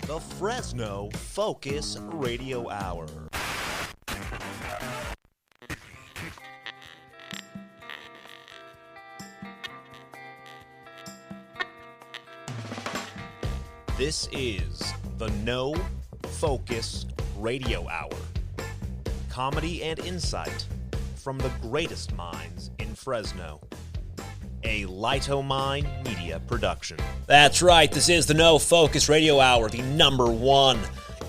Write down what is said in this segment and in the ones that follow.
the Fresno Focus Radio Hour. This is the No Focus Radio Hour. Comedy and insight from the greatest minds in Fresno. A Lightomine Media production. That's right, this is the No Focus Radio Hour, the #1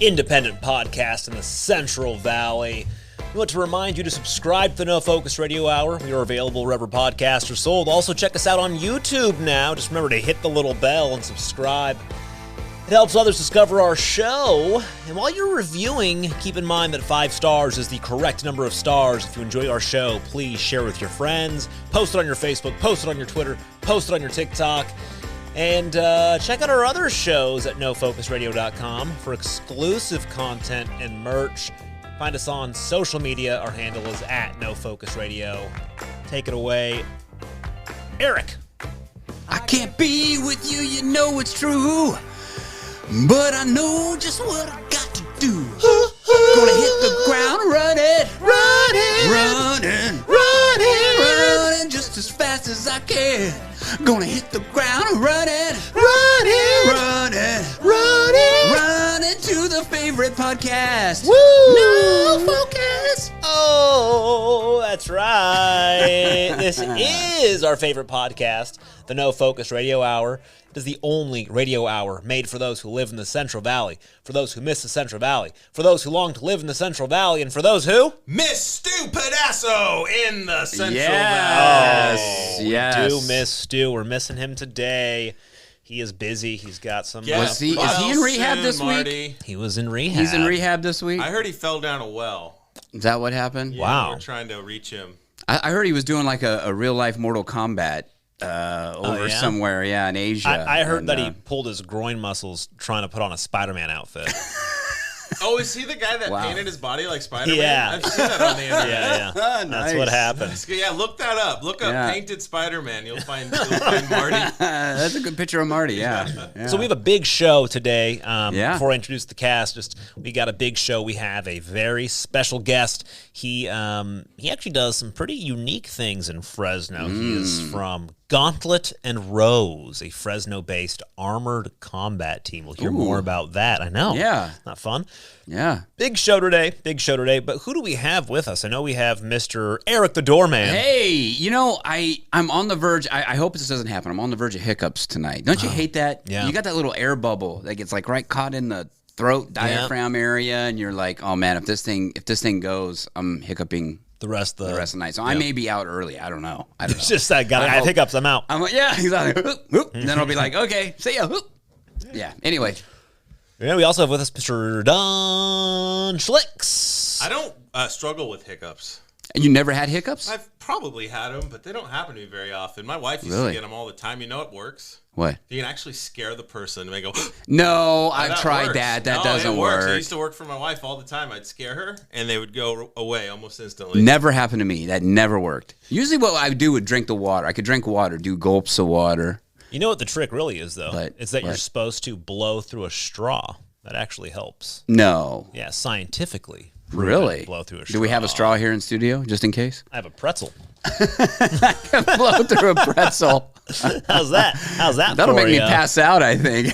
independent podcast in the Central Valley. We want to remind you to subscribe to the No Focus Radio Hour. We are available wherever podcasts are sold. Also, check us out on YouTube now. Just remember to hit the little bell and subscribe. It helps others discover our show. And while you're reviewing, keep in mind that 5 stars is the correct number of stars. If you enjoy our show, please share with your friends. Post it on your Facebook, post it on your Twitter, post it on your TikTok. And check out our other shows at nofocusradio.com for exclusive content and merch. Find us on social media. Our handle is at nofocusradio. Take it away, Eric. I can't be with you, you know it's true. But I know just what I got to do. Gonna hit the ground running just as fast as I can. Gonna hit the ground running to the favorite podcast. Woo! No Focus. Oh, that's right. This is our favorite podcast, the No Focus Radio Hour. It is the only radio hour made for those who live in the Central Valley, for those who miss the Central Valley, for those who long to live in the Central Valley, and for those who miss Stu Pedasso in the Central Valley. Yes. We do miss Stu. We're missing him today. He is busy. He's got some... Is he in rehab this week? He was in rehab. He's in rehab this week? I heard he fell down a well. Is that what happened? Yeah, wow. We're trying to reach him. I heard he was doing like a real-life Mortal Kombat somewhere, in Asia. I heard that he pulled his groin muscles trying to put on a Spider-Man outfit. Oh, is he the guy that painted his body like Spider-Man? Yeah. I've seen that on the internet. Yeah. Nice. That's what happened. Yeah, look that up. Look up painted Spider-Man. You'll find Marty. That's a good picture of Marty, yeah. So we have a big show today. Before I introduce the cast, we got a big show. We have a very special guest. He actually does some pretty unique things in Fresno. He is from Gauntlet and Rose, a Fresno-based armored combat team. We'll hear more about that. I know. Yeah. Not fun? Yeah. Big show today. But who do we have with us? I know we have Mr. Eric the Doorman. Hey, I'm on the verge. I hope this doesn't happen. I'm on the verge of hiccups tonight. Don't you hate that? Yeah. You got that little air bubble that gets like right caught in the throat diaphragm area, and you're like, oh man, if this thing goes, I'm hiccuping the rest of the night. So I may be out early. I don't know. It's just I have hiccups. I'm out. I'm like, yeah, exactly. And then I'll be like, okay, see ya. Yeah. Anyway. Yeah, we also have with us Mr. Don Schlicks. I don't struggle with hiccups. And you never had hiccups? I've probably had them, but they don't happen to me very often. My wife used to get them all the time. You know it works. What? You can actually scare the person and they go, no, I've tried works. that. That no, doesn't it works. work. I used to work for my wife all the time. I'd scare her and they would go away almost instantly. Never happened to me. That never worked. Usually what I would do would drink the water. I could drink water, do gulps of water. You know what the trick really is, though? It's that you're supposed to blow through a straw. That actually helps. No. Yeah, scientifically. Really? Blow through a straw. Do we have a straw here in studio, just in case? I have a pretzel. I can blow through a pretzel. How's that? That'll make me pass out, I think.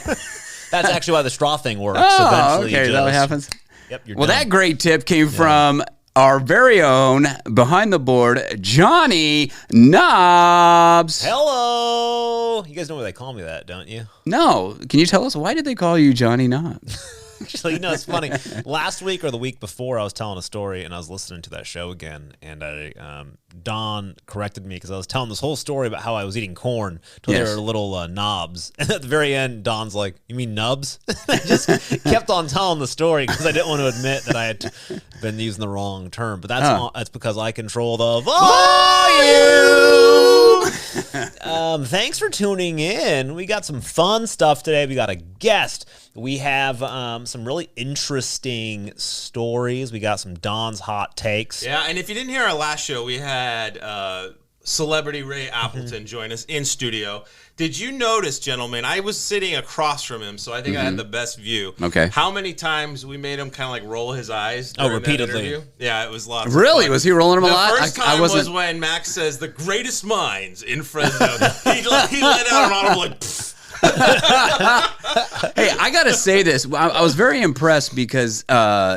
That's actually why the straw thing works. Oh, okay. Is that what happens? Yep, you're done. That great tip came from our very own, behind the board, Johnny Knobs. Hello. You guys know why they call me that, don't you? No. Can you tell us, why did they call you Johnny Knobs? Actually, it's funny. Last week or the week before, I was telling a story, and I was listening to that show again, and Don corrected me because I was telling this whole story about how I was eating corn till they were little knobs. And at the very end, Don's like, "You mean nubs?" I just kept on telling the story because I didn't want to admit that I had been using the wrong term. But that's because I control the volume. Thanks for tuning in. We got some fun stuff today. We got a guest. We have some really interesting stories. We got some Don's hot takes. Yeah, and if you didn't hear our last show, we had celebrity Ray Appleton join us in studio. Did you notice, gentlemen, I was sitting across from him, so I think I had the best view. Okay. How many times we made him kind of like roll his eyes repeatedly. Yeah, it was lots Really? of fun. Was he rolling them a lot? The first time was when Max says, the greatest minds in Fresno. he let out an audible like, pfft. Hey, I gotta say this. I was very impressed because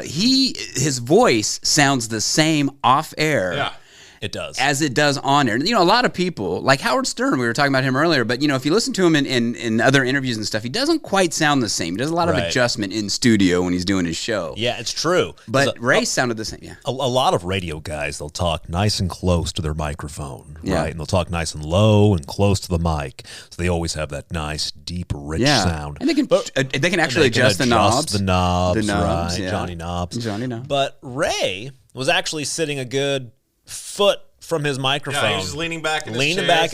his voice sounds the same off air. Yeah. It does. As it does on air. You know, a lot of people, like Howard Stern, we were talking about him earlier, but, you know, if you listen to him in other interviews and stuff, he doesn't quite sound the same. He does a lot of adjustment in studio when he's doing his show. Yeah, it's true. But Ray sounded the same, yeah. A lot of radio guys, they'll talk nice and close to their microphone, Yeah. right? And they'll talk nice and low and close to the mic. So they always have that nice, deep, rich sound. And they can actually adjust the knobs. The knobs, right? yeah. Johnny Knobs. Johnny Knobs. But Ray was actually sitting a good foot from his microphone. Yeah, he was just leaning back in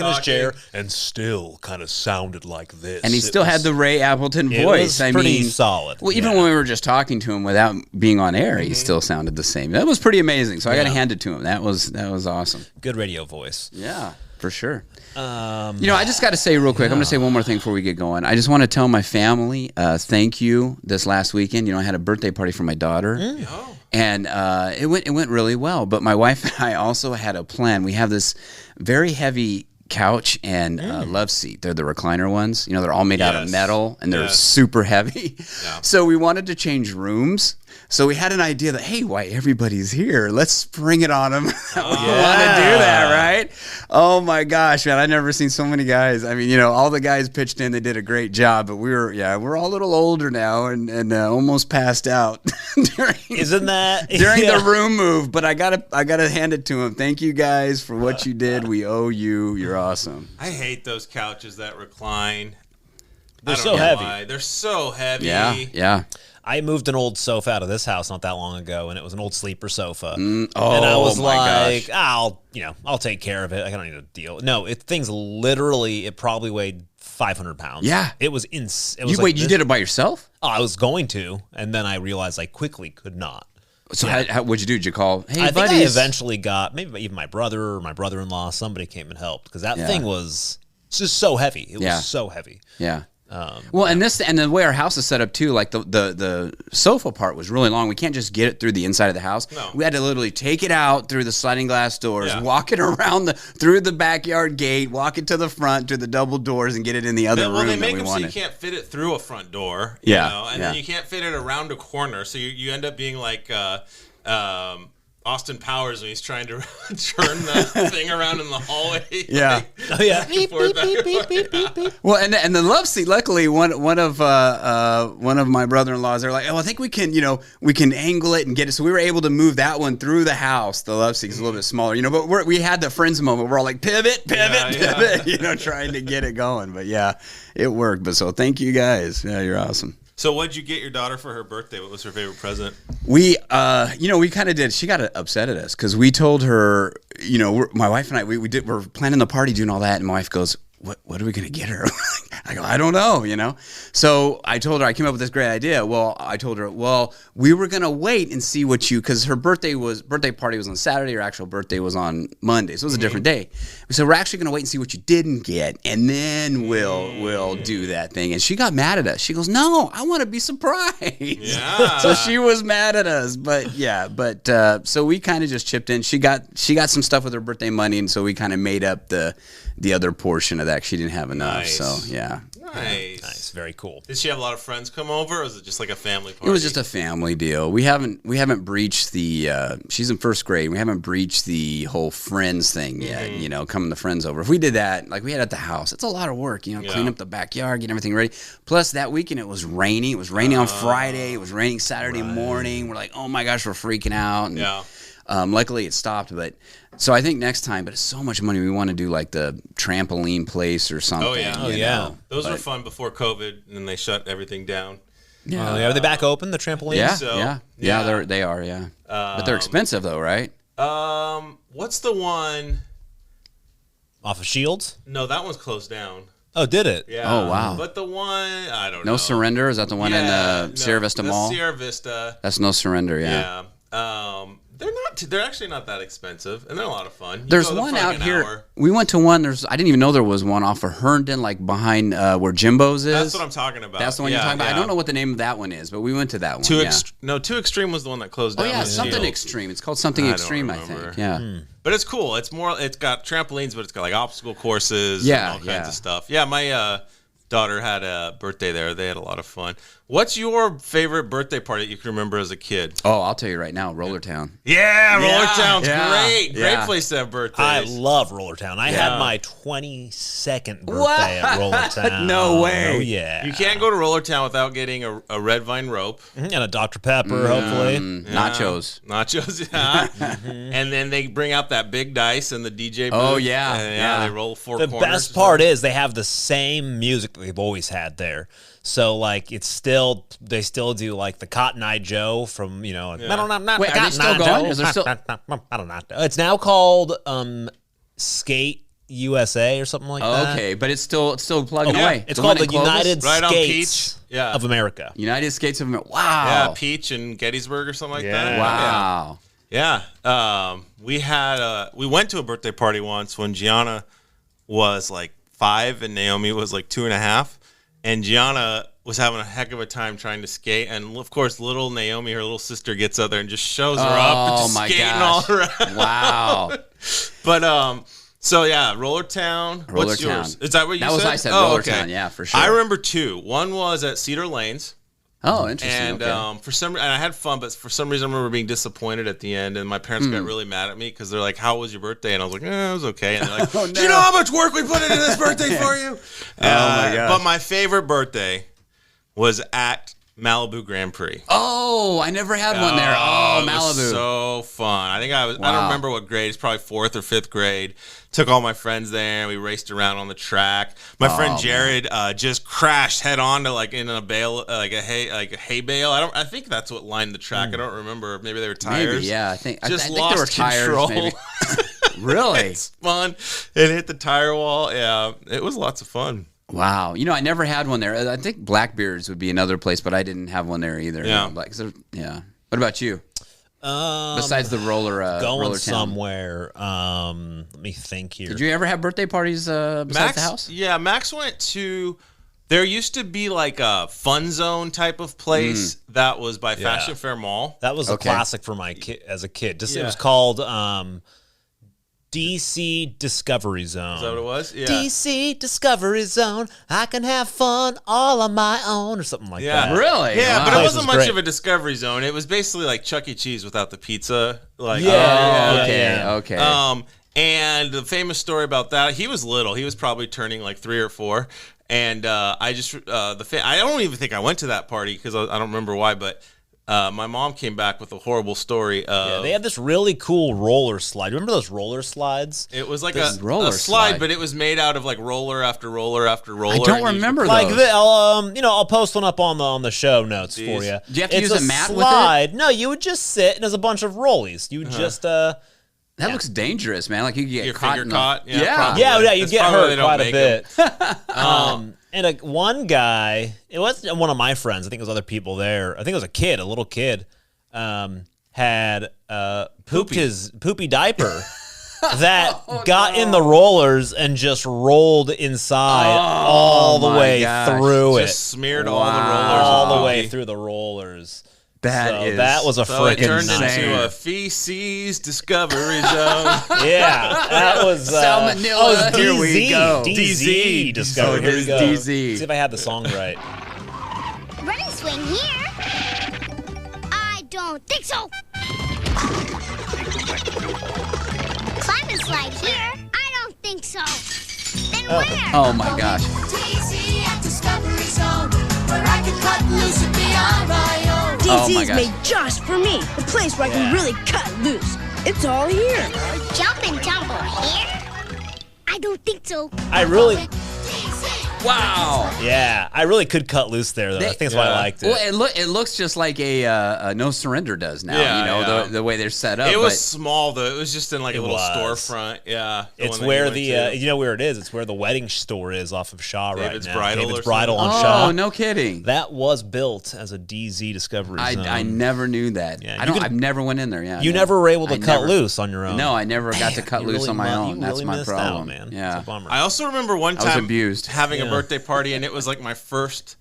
his chair and still kind of sounded like this. And he still had the Ray Appleton voice. It was pretty solid. Well, even when we were just talking to him without being on air, he still sounded the same. That was pretty amazing. So I got to hand it to him. That was awesome. Good radio voice. Yeah, for sure. You know, I just got to say real quick, I'm going to say one more thing before we get going. I just want to tell my family thank you this last weekend. You know, I had a birthday party for my daughter. Oh. And it went really well. But my wife and I also had a plan. We have this very heavy couch and love seat. They're the recliner ones. You know, they're all made out of metal, and they're super heavy. Yeah. So we wanted to change rooms. So we had an idea that, hey, why everybody's here, let's spring it on them. We want to do that, right? Oh my gosh, man, I've never seen so many guys. I mean, you know, all the guys pitched in, they did a great job, but we're all a little older now and almost passed out during the room move. But I gotta hand it to them. Thank you guys for what you did. We owe you. You're awesome. I hate those couches that recline. They're so heavy. Why. They're so heavy. Yeah. I moved an old sofa out of this house not that long ago, and it was an old sleeper sofa. And I was like, I'll take care of it. I don't need a deal. No, things literally, it probably weighed 500 pounds. Yeah. It was insane. You did it by yourself? Oh, I was going to, and then I realized I quickly could not. So how what'd you do? Did you call, hey, I buddies? think I eventually got, maybe even my brother or my brother-in-law, somebody came and helped, because that thing was just so heavy. It was so heavy. Yeah. And the way our house is set up too, like the sofa part was really long. We can't just get it through the inside of the house. No. We had to literally take it out through the sliding glass doors, walk it around through the backyard gate, walk it to the front to the double doors, and get it in the other room that we wanted. Well, they make them so you can't fit it through a front door. Yeah, you know, and then you can't fit it around a corner, so you end up being like Austin Powers when he's trying to turn the thing around in the hallway. Yeah. Beep, beep, beep, beep, beep, beep, beep. Well, and the love seat. Luckily, one of my brother-in-laws, they're like, oh, I think we can angle it and get it. So we were able to move that one through the house. The love seat is a little bit smaller, you know. But we had the Friends moment. We're all like pivot, you know, trying to get it going. But yeah, it worked. But so thank you guys. Yeah, you're awesome. So what'd you get your daughter for her birthday? What was her favorite present? We kind of did. She got upset at us because we told her, you know, my wife and I, we're planning the party, doing all that, and my wife goes, what are we going to get her? I go, I don't know, you know? So I told her, I came up with this great idea. Well, I told her, we were going to wait and see because her birthday party was on Saturday, her actual birthday was on Monday. So it was a different day. We said, we're actually going to wait and see what you didn't get, and then we'll do that thing. And she got mad at us. She goes, no, I want to be surprised. Yeah. So she was mad at us, so we kind of just chipped in. She got some stuff with her birthday money, and so we kind of made up the other portion of that. She didn't have enough. Nice. So yeah. Nice. Very cool. Did she have a lot of friends come over, or was it just like a family party? It was just a family deal. We haven't breached the she's in first grade. We haven't breached the whole friends thing yet, you know, coming the friends over. If we did that, like we had at the house, it's a lot of work, you know, clean up the backyard, get everything ready. Plus that weekend it was raining. It was raining on Friday. It was raining Saturday morning. We're like, oh my gosh, we're freaking out. And, luckily it stopped, but so I think next time, but it's so much money. We want to do like the trampoline place or something. Oh yeah, know? Those were fun before COVID, and then they shut everything down. Yeah, are they back open, the trampolines? Yeah, they are. Yeah, but they're expensive though, right? What's the one off of Shields? No, that one's closed down. Oh, did it? Yeah. Oh, wow. But the one, I don't know. No Surrender? Is that the one in Sierra Vista Mall? Sierra Vista. That's No Surrender, yeah. Yeah. They're actually not that expensive, and they're a lot of fun. There's one out here. Hour. We went to one. I didn't even know there was one off of Herndon, like behind where Jimbo's is. That's what I'm talking about. That's the one you're talking about. I don't know what the name of that one is, but we went to that one. Too Extreme was the one that closed down. Oh yeah, something extreme. It's called something extreme, I think. Yeah. But it's cool. It's got trampolines, but it's got like obstacle courses and all kinds of stuff. Yeah, my daughter had a birthday there. They had a lot of fun. What's your favorite birthday party that you can remember as a kid? Oh, I'll tell you right now, Rollertown. Yeah, Rollertown's great. Great place to have birthdays. I love Rollertown. I had my 22nd birthday at Rollertown. No way. Oh, yeah. You can't go to Rollertown without getting a red vine rope. And a Dr. Pepper, hopefully. Nachos. Nachos, yeah. And then they bring out that big dice and the DJ booth. Oh, yeah. They roll four corners. The best part is they have the same music that they've always had there. So like they still do like the Cotton Eye Joe from Wait, are they still going? Is there still? I don't know. It's now called Skate USA or something like that. Okay, but it's still plugging away. It's called the United Skates of America. United Skates of America. Wow. Yeah, Peach and Gettysburg or something like that. Wow. Yeah. We went to a birthday party once when Gianna was like 5 and Naomi was like 2.5. And Gianna was having a heck of a time trying to skate. And, of course, little Naomi, her little sister, gets out there and just shows her up and just skating all around. Wow. But, so, yeah, Rollertown. What's yours? Is that what you said? That was I said, Rollertown, yeah, for sure. I remember 2. One was at Cedar Lanes. Oh, interesting. And and I had fun, but for some reason I remember being disappointed at the end, and my parents got really mad at me because they're like, "How was your birthday?" And I was like, "It was okay." And they're like, "Do you know how much work we put into this birthday for you?" My god! But my favorite birthday was at Malibu Grand Prix. Oh, I never had one there. Oh, Malibu. It was so fun. I think I don't remember what grade. It's probably 4th or 5th grade. Took all my friends there, and we raced around on the track. My friend Jared just crashed head on to like in a bale, like a hay bale. I think that's what lined the track. I don't remember. Maybe they were tires. Maybe, yeah. I think just lost they were control. Tires. Maybe. Really? It's fun. It hit the tire wall. Yeah, it was lots of fun. Wow. I never had one there. I think Blackbeard's would be another place, but I didn't have one there either. Yeah. Yeah. What about you? Besides the going Rollertown. somewhere. Let me think here. Did you ever have birthday parties besides the house? Yeah, Max went to. There used to be like a fun zone type of place that was by Fashion Fair Mall. That was a classic for my kid as a kid. It was called DC Discovery Zone. Is that what it was? Yeah. DC Discovery Zone. I can have fun all on my own, or something like that. Really? Yeah, wow. but it wasn't much of a Discovery Zone. It was basically like Chuck E. Cheese without the pizza. Like, okay. And the famous story about that, he was little. He was probably turning like 3 or 4. And I don't even think I went to that party because I don't remember why, but my mom came back with a horrible story. They had this really cool roller slide. Remember those roller slides? It was like a slide, but it was made out of like roller after roller after roller. I don't remember those. Like I'll post one up on the show notes for you. Do you have to use a mat slide. with it? No, you would just sit, and there's a bunch of rollies. You would just That looks dangerous, man. Like you get your caught finger caught. Yeah, you get hurt quite a bit. And one guy, it wasn't one of my friends. I think it was other people there. I think it was a little kid, had pooped his poopy diaper that got in the rollers and just rolled inside all the way through it. Just smeared all the rollers all the way through the rollers. That was a freaking turned nightmare. into a feces discovery zone. Yeah, that was salmonella. Here we go. DZ discovery. Here we go. DZ. See if I had the song right. Running swing here? I don't think so. Climb and slide here? I don't think so. Then where? Oh my gosh. DZ at Discovery Zone, where I can cut loose and be on my own. DZ's made just for me, a place where I can really cut loose. It's all here. Jump and tumble here? I don't think so. I really Wow. Yeah, I really could cut loose there, though. I think that's why I liked it. Well, it looks just like a No Surrender does now. Yeah, the way they're set up. It was small though. It was just in like a little was. storefront. Yeah, It's where you know where it is. It's where the wedding store is off of Shaw David's right now. Bridal David's or Bridal on something? Shaw. Oh, no kidding. That was built as a DZ Discovery Zone. I never knew that. Yeah, I've never went in there. Yeah, You no. never were able to I cut never- loose on your own. No, I never got to cut You loose really on my mu- own. you That's really my missed problem, out, man. Yeah. It's a bummer. I also remember one was time abused. having a birthday party, and it was like my first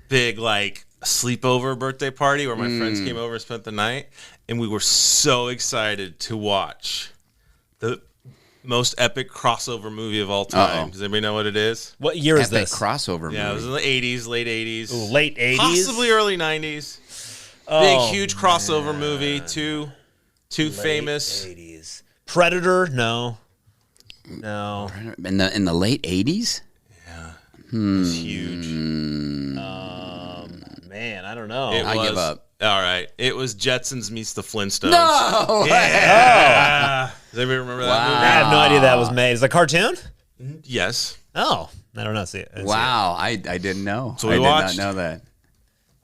big like sleepover birthday party where my friends came over and spent the night, and we were so excited to watch the most epic crossover movie of all time. Uh-oh. Does anybody know what it is? What year is Epic this? crossover Yeah, it was movie. in the 80s, late 80s. Ooh, late 80s? Possibly early 90s. Oh, Big, huge crossover movie. Two late famous. 80s. Predator? No. No. In the late 80s? It was huge. Man, I don't know. I give up. All right. It was Jetsons meets the Flintstones. No! Yeah. Does anybody remember that I movie? have no idea that was made. Is it a cartoon? Yes. Oh, I don't know. See it. Wow, I didn't know. So we I did watched. not know that.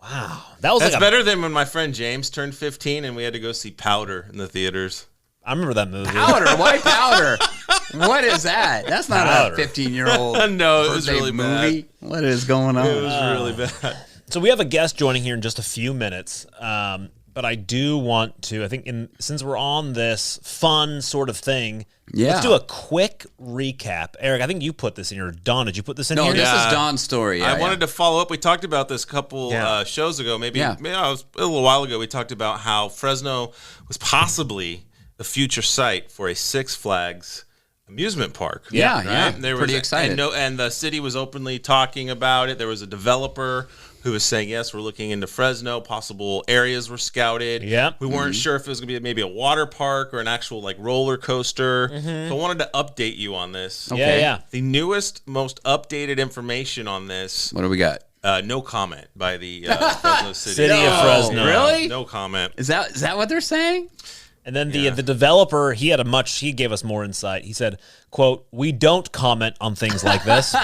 Wow. That was That's like better than when my friend James turned 15 and we had to go see Powder in the theaters. I remember that movie. Powder? Why powder? What is that? That's not Powder. a 15-year-old No, it was birthday really movie. What is going on? It was really bad. So we have a guest joining here in just a few minutes, but I do want to. I think since we're on this fun sort of thing, let's do a quick recap. Eric, I think you put this in your. Don, did you put this in No, here? this Yeah. is Don's story. I wanted to follow up. We talked about this a couple shows ago. Maybe it was a little while ago. We talked about how Fresno was possibly a future site for a Six Flags amusement park. Yeah, right? yeah. There Pretty was excited. And the city was openly talking about it. There was a developer who was saying, yes, we're looking into Fresno. Possible areas were scouted. Yep. We weren't sure if it was going to be maybe a water park or an actual like roller coaster. So I wanted to update you on this. Yeah, yeah. The newest, most updated information on this, What do we got? no comment by the Fresno City. City of Fresno. Really? No comment. Is that what they're saying? And then the developer, he gave us more insight. He said, "quote We don't comment on things like this."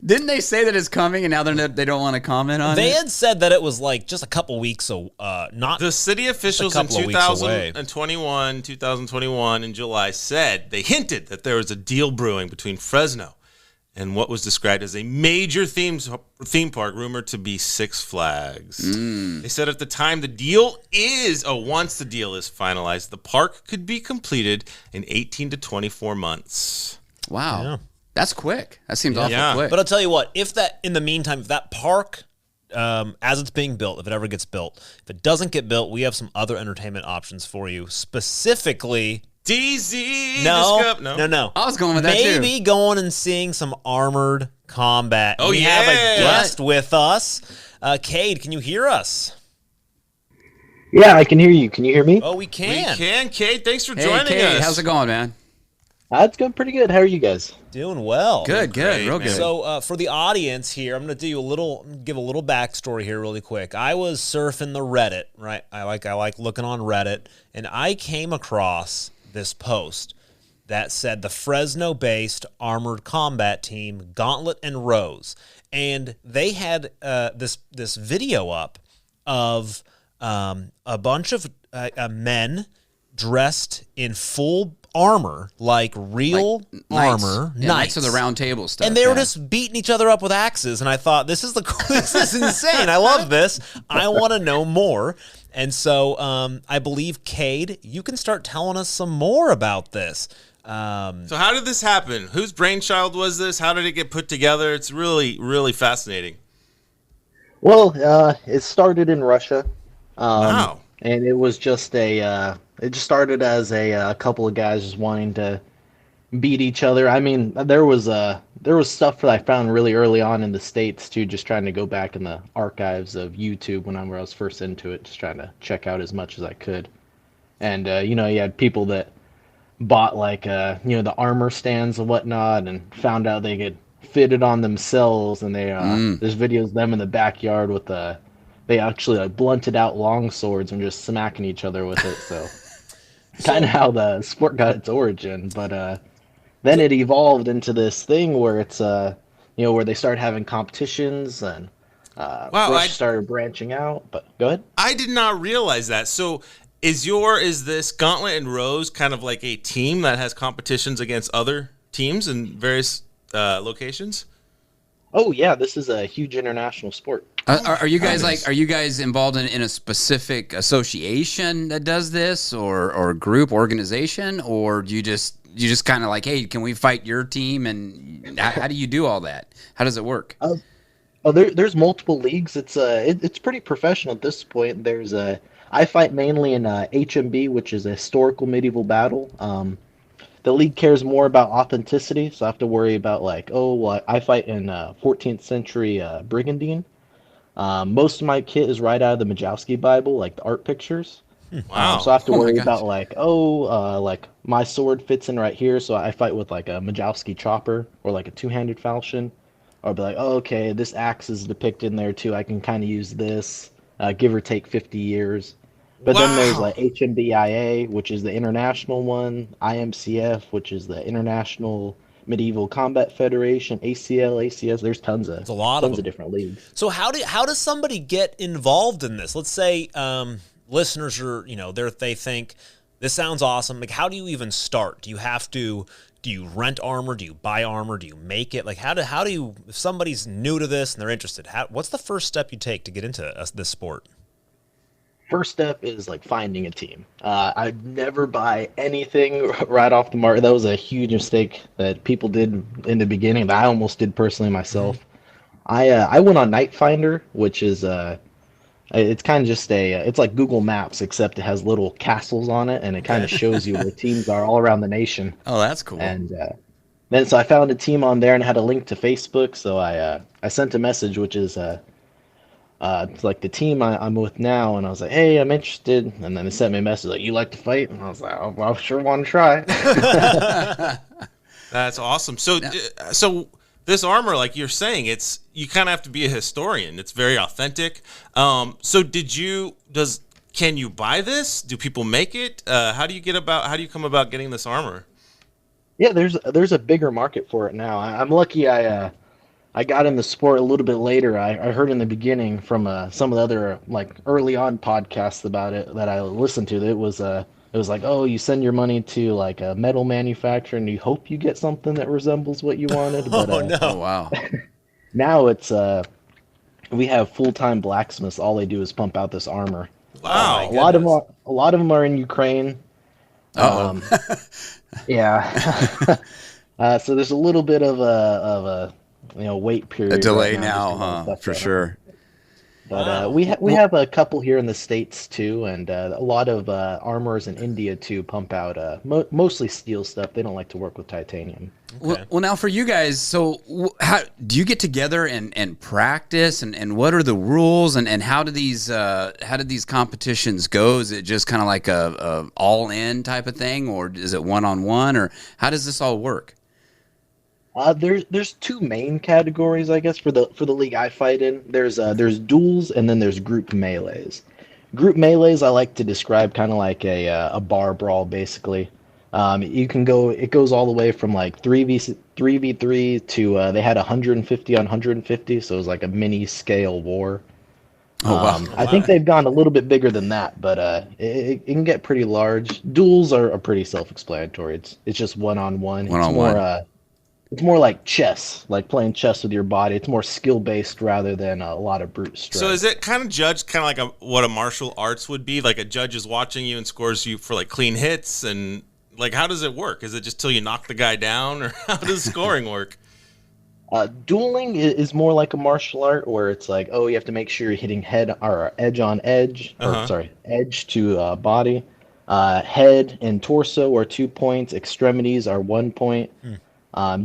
Didn't they say that it's coming and now they don't want to comment on They it? had said that it was like just a couple weeks, not The city officials in couple of weeks away. 2021 in July said, they hinted that there was a deal brewing between Fresno and what was described as a major theme park rumored to be Six Flags. They said at the time once the deal is finalized, the park could be completed in 18 to 24 months. Wow. Yeah. That's quick. That seems awful Yeah. quick. But I'll tell you what, if that park, as it's being built, if it ever gets built, if it doesn't get built, we have some other entertainment options for you. Specifically, DZ. no. I was going with that too. Maybe going and seeing some armored combat. Oh, we have a yeah. guest with us. Cade, can you hear us? Yeah, I can hear you. Can you hear me? Oh, we can. We can, Cade. Thanks for Hey, joining Cade, us. how's it going, man? It's going pretty good. How are you guys? Doing well. Good, Great, real man. good. So for the audience here, I'm going to give a little backstory here really quick. I was surfing the Reddit, right? I like looking on Reddit, and I came across this post that said the Fresno-based armored combat team Gauntlet and Rose, and they had this video up of a bunch of men dressed in full armor, like real armor, Knights of the Round Table stuff. and they were just beating each other up with axes. And I thought, this is insane. I love this. I want to know more. And so I believe, Cade, you can start telling us some more about this. So how did this happen? Whose brainchild was this? How did it get put together? It's really, really fascinating. Well, it started in Russia. Wow. And it was just it just started as a couple of guys just wanting to beat each other. I mean, there was stuff that I found really early on in the States too, just trying to go back in the archives of YouTube when I was first into it, just trying to check out as much as I could. And you had people that bought like the armor stands and whatnot, and found out they could fit it on themselves. And there's videos of them in the backyard with they actually like blunted out long swords and just smacking each other with it. So kind of how the sport got its origin. But then it evolved into this thing where it's where they started having competitions and Wow, Rush started branching out. But go ahead. I did not realize that. So is this Gauntlet and Rose kind of like a team that has competitions against other teams in various locations? Oh yeah, this is a huge international sport. Are you guys are you guys involved in a specific association that does this, or group organization, or do you just kind of like, hey, can we fight your team? And how do you do all that? How does it work? There's multiple leagues. It's pretty professional at this point. I fight mainly in HMB, which is a historical medieval battle. The league cares more about authenticity, so I have to worry about I fight in 14th century Brigandine. Most of my kit is right out of the Majowski Bible, like the art pictures. Wow. So I have to Oh my worry gosh. about my sword fits in right here, so I fight with like a Majowski chopper or like a two-handed falchion. Or be like, oh, okay, this axe is depicted in there too. I can kind of use this, give or take 50 years. But then there's Wow. like HMBIA, which is the international one, IMCF, which is the International Medieval Combat Federation, ACL, ACS. There's tons of a lot of tons them. of different leagues. So how does somebody get involved in this? Let's say listeners are, they think this sounds awesome. Like, how do you even start? Do you rent armor? Do you buy armor? Do you make it? Like, how do you, if somebody's new to this and they're interested, what's the first step you take to get into this sport? First step is like finding a team. I'd never buy anything right off the market. That was a huge mistake that people did in the beginning that I almost did personally myself. I went on Night Finder, which is it's kind of just it's like Google Maps, except it has little castles on it, and it kind of shows you where teams are all around the nation. Oh, that's cool. And then so I found a team on there and had a link to Facebook. So I sent a message, which is it's like the team I'm with now, and I was like, hey, I'm interested. And then they sent me a message like, you like to fight? And I was like, oh, well, I sure want to try. That's awesome. So this armor, like you're saying, you kind of have to be a historian. It's very authentic. So can you buy this? Do people make it? How do you come about getting this armor? Yeah, there's a bigger market for it now. I'm lucky I got in the sport a little bit later. I heard in the beginning from some of the other like early on podcasts about it that I listened to. It was like, oh, you send your money to like a metal manufacturer and you hope you get something that resembles what you wanted. But no. Oh, wow. now it's we have full-time blacksmiths. All they do is pump out this armor. Wow. A lot of them are in Ukraine. Yeah. So there's a little bit of a wait period. A delay right now, just 'cause of huh? stuff For going on. sure. But we have a couple here in the States too, and a lot of armorers in India too pump out mostly steel stuff. They don't like to work with titanium. Well, now for you guys, so how do you get together and practice, and what are the rules, and how do these competitions go? Is it just kind of like a all in type of thing, or is it one-on-one, or how does this all work? There's two main categories, I guess, for the league I fight in. There's duels and then there's group melees. Group melees I like to describe kind of like a bar brawl, basically. It goes all the way from like 3v3 to they had 150 on 150, so it was like a mini scale war. Oh, wow. I think they've gone a little bit bigger than that, but it can get pretty large. Duels are pretty self-explanatory. It's just one-on-one. One-on-one. It's more like chess, like playing chess with your body. It's more skill-based rather than a lot of brute strength. So is it kind of judged kind of like what a martial arts would be? Like a judge is watching you and scores you for like clean hits, and like how does it work? Is it just till you knock the guy down, or how does scoring work? Dueling is more like a martial art where it's like, oh, you have to make sure you're hitting head or edge on edge, edge to body. Head and torso are 2 points. Extremities are 1 point.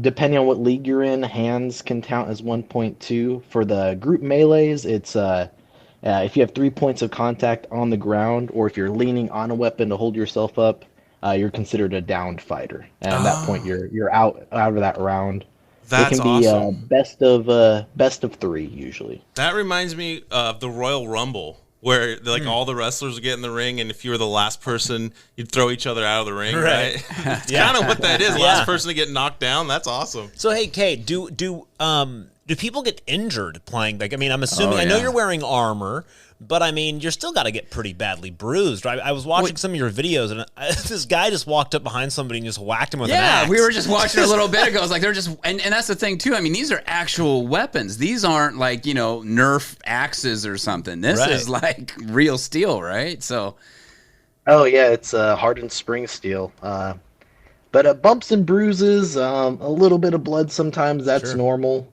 Depending on what league you're in, hands can count as 1.2. For the group melees, it's if you have 3 points of contact on the ground, or if you're leaning on a weapon to hold yourself up, you're considered a downed fighter. And at that point, you're out of that round. That's it can be awesome. best of 3 usually. That reminds me of the Royal Rumble where like all the wrestlers would get in the ring, and if you were the last person, you'd throw each other out of the ring, right? It's kind of what that is. Last person to get knocked down. That's awesome. So hey, Cade, do people get injured playing? Like, I mean, I'm assuming I know you're wearing armor, but I mean, you're still got to get pretty badly bruised. I was watching some of your videos, and this guy just walked up behind somebody and just whacked him with an axe. Yeah, we were just watching a little bit ago. It's like they're just, and that's the thing too. I mean, these are actual weapons. These aren't like, you know, Nerf axes or something. This is like real steel, right? So. Oh yeah, it's hardened spring steel. But bumps and bruises, a little bit of blood sometimes. That's normal.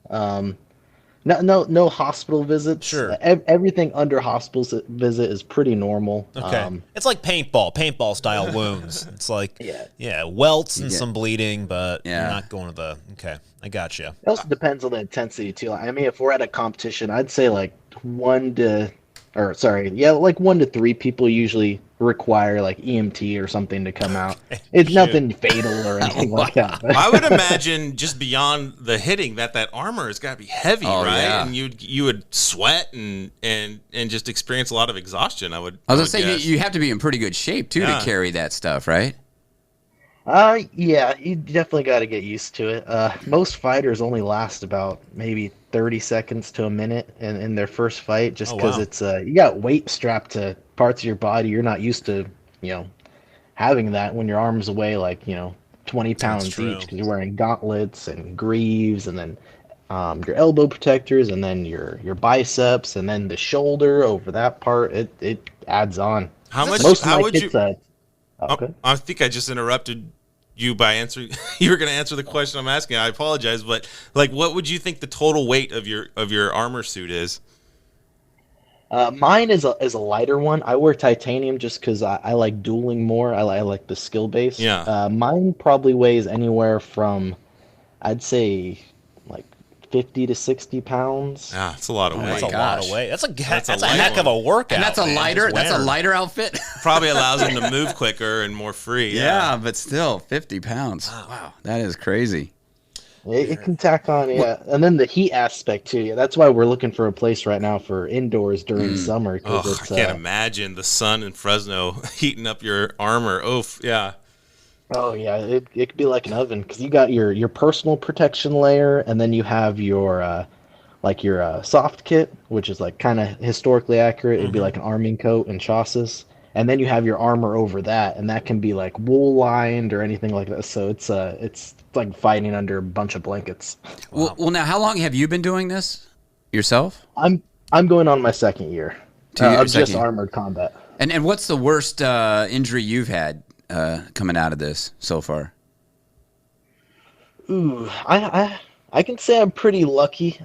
No hospital visits. Sure. Everything under hospital visit is pretty normal. Okay. It's like paintball style wounds. It's like welts and some bleeding, but you're not going to the. Okay, I got you. It also depends on the intensity too. I mean, if we're at a competition, I'd say like 1 to 3 people usually require like EMT or something to come out. It's nothing fatal or anything like that. I would imagine just beyond the hitting that armor has got to be heavy, right? Yeah. And you would sweat and just experience a lot of exhaustion. I was gonna say you have to be in pretty good shape too to carry that stuff, right? Yeah, you definitely got to get used to it. Most fighters only last about maybe 30 seconds to a minute in their first fight, just because it's you got weight strapped to parts of your body you're not used to, having that when your arms weigh like 20 pounds each, because you're wearing gauntlets and greaves, and then your elbow protectors, and then your biceps, and then the shoulder over that part. It adds on. How much? How would you? I think I just interrupted you by answering. You were going to answer the question I'm asking. I apologize, but like, what would you think the total weight of your armor suit is? Mine is a lighter one. I wear titanium just because I like dueling more. I like the skill base. Yeah. Mine probably weighs anywhere from, I'd say, like 50 to 60 pounds. Yeah, that's a lot of weight. That's a lot of weight. That's a heck of a workout. And that's a lighter outfit. Probably allows him to move quicker and more free. Yeah, but still 50 pounds. Wow, that is crazy. It can tack on, and then the heat aspect too. Yeah, that's why we're looking for a place right now for indoors during summer. I can't imagine the sun in Fresno heating up your armor. Oof, yeah. Oh yeah, it could be like an oven, because you got your personal protection layer, and then you have your soft kit, which is like kind of historically accurate. It'd be like an arming coat and chassis, and then you have your armor over that, and that can be like wool lined or anything like that. So it's like fighting under a bunch of blankets. Wow. Well, now how long have you been doing this yourself? I'm going on my second year of just armored combat. And what's the worst injury you've had coming out of this so far? Ooh, I can say I'm pretty lucky.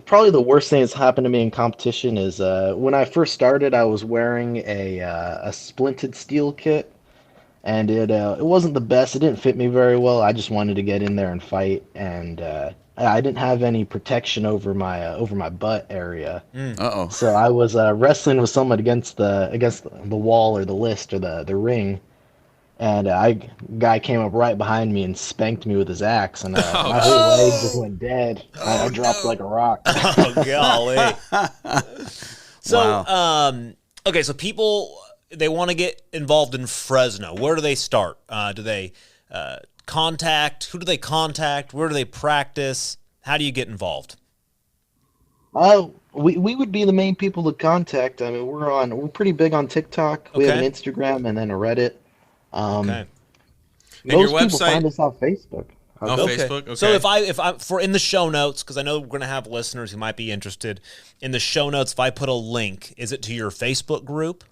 Probably the worst thing that's happened to me in competition is when I first started, I was wearing a splinted steel kit, and it wasn't the best. It didn't fit me very well. I just wanted to get in there and fight, and I didn't have any protection over my butt area. Uh-oh. So I was wrestling with someone against the wall or the list or the ring, and a guy came up right behind me and spanked me with his axe, and my whole leg just went dead. I dropped like a rock. Oh golly! So okay, so people, they want to get involved in Fresno. Where do they start? Do they contact? Who do they contact? Where do they practice? How do you get involved? We would be the main people to contact. I mean, we're pretty big on TikTok. We have an Instagram and then a Reddit. Okay. And Most your people website? find us on Facebook. Facebook. Okay. So if I for in the show notes, because I know we're going to have listeners who might be interested in the show notes, if I put a link, is it to your Facebook group?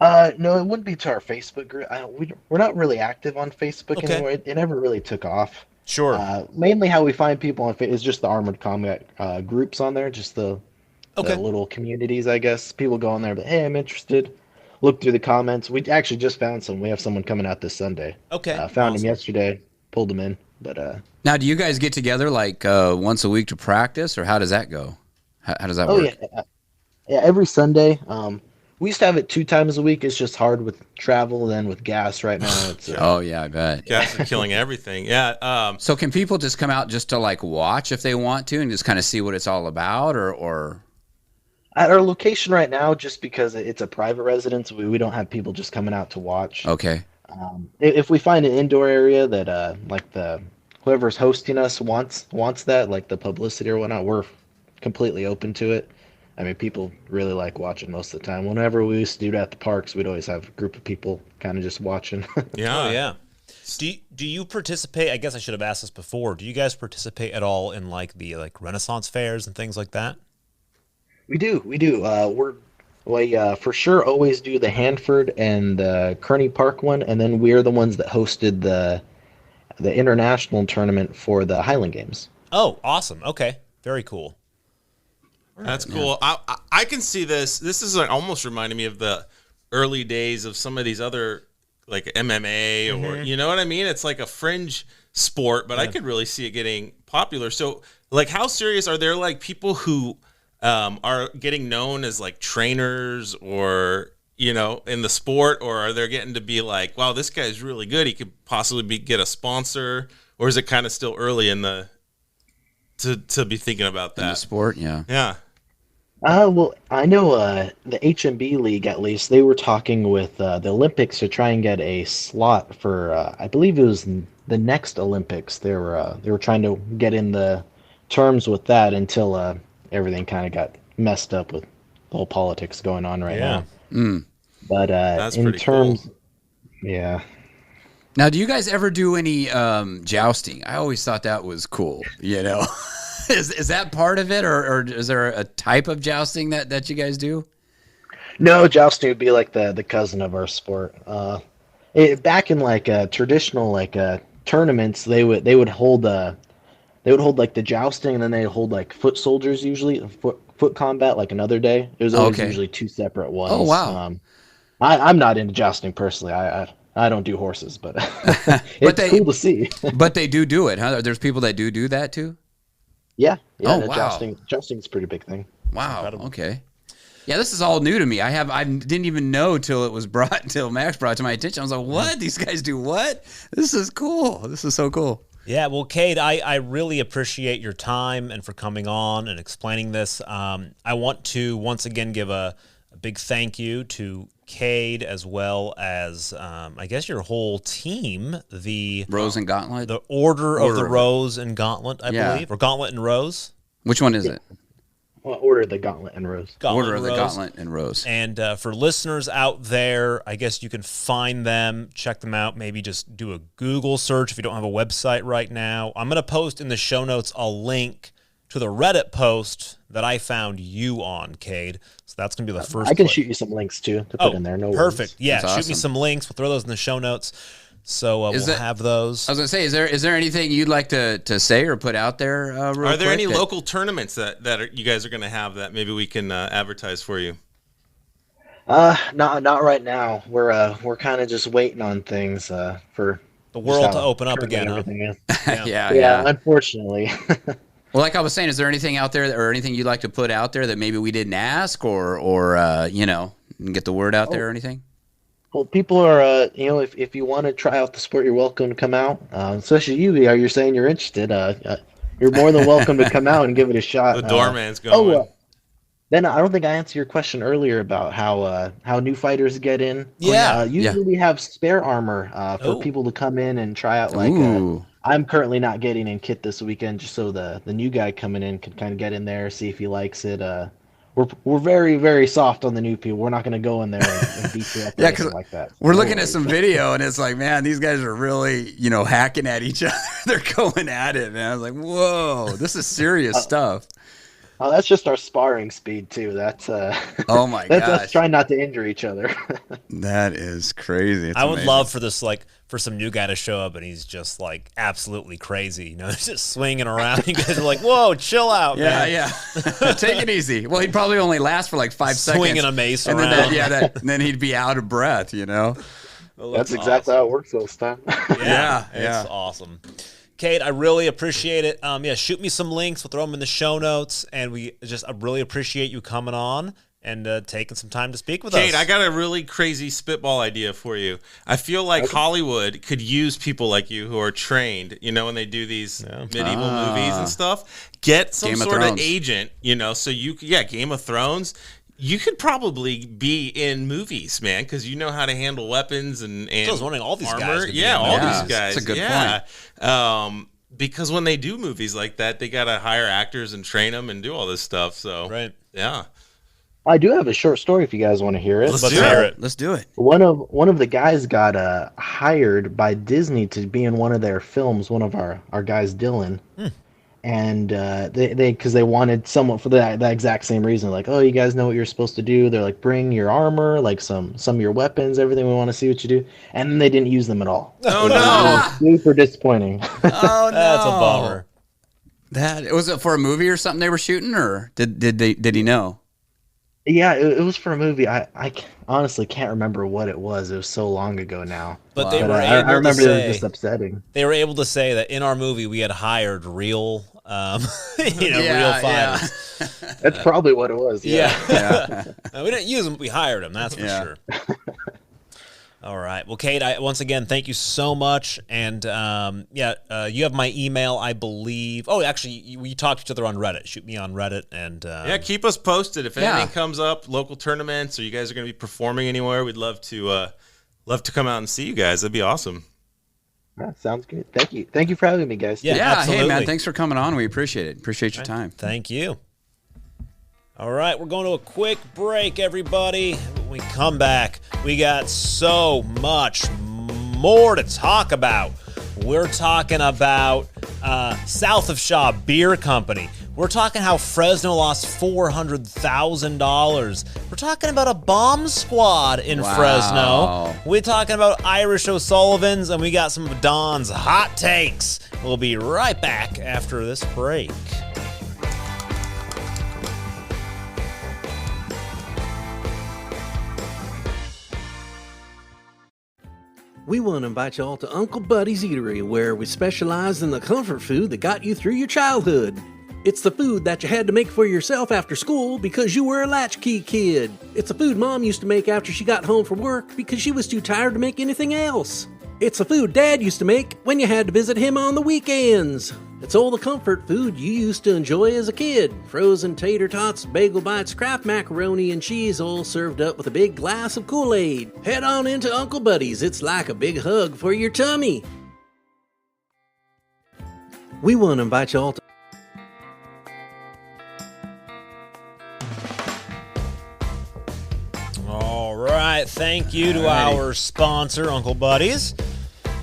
No, it wouldn't be to our Facebook group. We're not really active on Facebook anymore. It never really took off. Sure. Mainly how we find people on Facebook is just the Armored Combat groups on there, just the little communities, I guess. People go on there, but hey, I'm interested. Look through the comments. We actually just found some. We have someone coming out this Sunday. Okay. Found him yesterday, pulled him in. But now, do you guys get together like once a week to practice, or how does that go? How does that work? Yeah, every Sunday. We used to have it 2 times a week. It's just hard with travel and with gas right now. It's Oh yeah, I bet. Gas is killing everything. Yeah. So can people just come out just to like watch if they want to and just kind of see what it's all about, or? at our location right now, just because it's a private residence, we don't have people just coming out to watch. Okay. If we find an indoor area that like whoever's hosting us wants that, like the publicity or whatnot, we're completely open to it. I mean, people really like watching most of the time. Whenever we used to do it at the parks, we'd always have a group of people kind of just watching. Yeah. Oh, yeah. Do you participate? I guess I should have asked this before. Do you guys participate at all in like the Renaissance fairs and things like that? We do. We for sure always do the Hanford and the Kearney Park one, and then we're the ones that hosted the international tournament for the Highland Games. Oh, awesome. Okay. Very cool. That's cool. I can see this. This is almost reminding me of the early days of some of these other like MMA or you know what I mean? It's like a fringe sport, but I could really see it getting popular. So like how serious are there like people who are getting known as like trainers or in the sport, or are they getting to be like, wow, this guy's really good, he could possibly get a sponsor, or is it kind of still early in the to be thinking about that? In the sport, yeah. Yeah. Well, I know the HMB League, at least, they were talking with the Olympics to try and get a slot for, I believe it was the next Olympics. They were trying to get in the terms with that until everything kind of got messed up with the whole politics going on right now. But That's in pretty terms, cool. yeah. Now, do you guys ever do any jousting? I always thought that was cool. Is that part of it, or is there a type of jousting that you guys do? No, jousting would be like the cousin of our sport. Back in like traditional like tournaments, they would hold like the jousting, and then they hold like foot soldiers, usually foot combat, like another day. It was always usually 2 separate ones. Oh wow! I'm not into jousting personally. I don't do horses, but it's cool to see. But they do it, huh? There's people that do that too. Yeah. Oh, no, wow. Jousting's a pretty big thing. Wow. Okay. Yeah, this is all new to me. I didn't even know till Max brought it to my attention. I was like, what? These guys do what? This is cool. This is so cool. Yeah, well, Cade, I really appreciate your time and for coming on and explaining this. I want to once again give a big thank you to Cade, as well as I guess your whole team, the Rose and Gauntlet, the Order of the Rose and Gauntlet, I believe, or Gauntlet and Rose. Which one is it? Well, Order of the Gauntlet and Rose. Order of the Gauntlet and Rose. And for listeners out there, I guess you can find them, check them out. Maybe just do a Google search if you don't have a website right now. I'm going to post in the show notes a link to the Reddit post that I found you on, Cade. So that's going to be the first. I can shoot you some links too to put in there. No perfect. worries. Yeah, That's shoot awesome. me some links. We'll throw those in the show notes. So we'll have those. I was going to say, is there anything you'd like to say or put out there real Are there quick any local tournaments that you guys are going to have that maybe we can advertise for you? Not right now. We're kind of just waiting on things for The world just to how open up currently again, huh? everything is. Yeah. Unfortunately. Well, like I was saying, is there anything out there or anything you'd like to put out there that maybe we didn't ask or get the word out there or anything? Well, people are, if you want to try out the sport, you're welcome to come out. Especially you, you're saying you're interested. You're more than welcome to come out and give it a shot. The doorman's going. Then I don't think I answered your question earlier about how new fighters get in. Yeah. Usually we have spare armor for people to come in and try out. Like I'm currently not getting in kit this weekend, just so the new guy coming in can kind of get in there, see if he likes it. We're very, very soft on the new people. We're not going to go in there and beat you up or anything like that. We're looking at some video, and it's like, man, these guys are really, hacking at each other. They're going at it, man. I was like, whoa, this is serious stuff. Oh, that's just our sparring speed too. That's oh my that's gosh. us trying not to injure each other. That is crazy. It's I would amazing. love for this, like, for some new guy to show up and he's just like absolutely crazy. He's just swinging around. You guys are like, "Whoa, chill out, man." Yeah. Take it easy. Well, he'd probably only last for like 5 seconds. Swinging a mace and around. and then he'd be out of breath. That's exactly how it works most time. Yeah. It's awesome. Cade, I really appreciate it. Shoot me some links. We'll throw them in the show notes, and I really appreciate you coming on. and taking some time to speak with Cade, us. I got a really crazy spitball idea for you. I feel like Hollywood could use people like you who are trained, when they do these medieval movies and stuff. Get some Game of sort of Thrones. agent, so Game of Thrones. You could probably be in movies, man, because you know how to handle weapons and I was wondering, all these armor. guys could be Yeah, in all movies. these guys. That's a good point. Because when they do movies like that, they got to hire actors and train them and do all this stuff. So, Right. yeah. I do have a short story if you guys want to hear it. Let's Let's do hear it. it. Let's do it. One of the guys got hired by Disney to be in one of their films. One of our guys, Dylan, and they wanted someone for that exact same reason. Like, oh, you guys know what you're supposed to do. They're like, bring your armor, like some of your weapons, everything. We want to see what you do. And then they didn't use them at all. Oh, no. Super disappointing. Oh no, That's a bummer. That was it for a movie or something they were shooting, or did he know? Yeah, it was for a movie. I honestly can't remember what it was. It was so long ago now. But they were I able to remember it was say just upsetting. they were able to say that in our movie we had hired real, real fighters. That's probably what it was. Yeah. Yeah. We didn't use them, we hired them. That's for Yeah. sure. All right. Well, Cade, once again, thank you so much. And you have my email, I believe. Oh, actually, we talked to each other on Reddit. Shoot me on Reddit, and Keep us posted if Yeah. anything comes up, local tournaments, or you guys are going to be performing anywhere. We'd love to come out and see you guys. That'd be awesome. Yeah, sounds good. Thank you for having me, guys. Yeah, Hey absolutely. man, thanks for coming on. We appreciate it. Appreciate your time. Thank you. All right, we're going to a quick break, everybody. When we come back, we got so much more to talk about. We're talking about South of Shaw Beer Company. We're talking how Fresno lost $400,000. We're talking about a bomb squad in Wow. Fresno. We're talking about Irish O'Sullivans, and we got some of Don's hot takes. We'll be right back after this break. We want to invite you all to Uncle Buddy's Eatery, where we specialize in the comfort food that got you through your childhood. It's the food that you had to make for yourself after school because you were a latchkey kid. It's the food Mom used to make after she got home from work because she was too tired to make anything else. It's the food Dad used to make when you had to visit him on the weekends. It's all the comfort food you used to enjoy as a kid. Frozen tater tots, bagel bites, Kraft macaroni and cheese, all served up with a big glass of Kool-Aid. Head on into Uncle Buddy's. It's like a big hug for your tummy. We want to invite you all to All right. Thank you to our sponsor, Uncle Buddy's.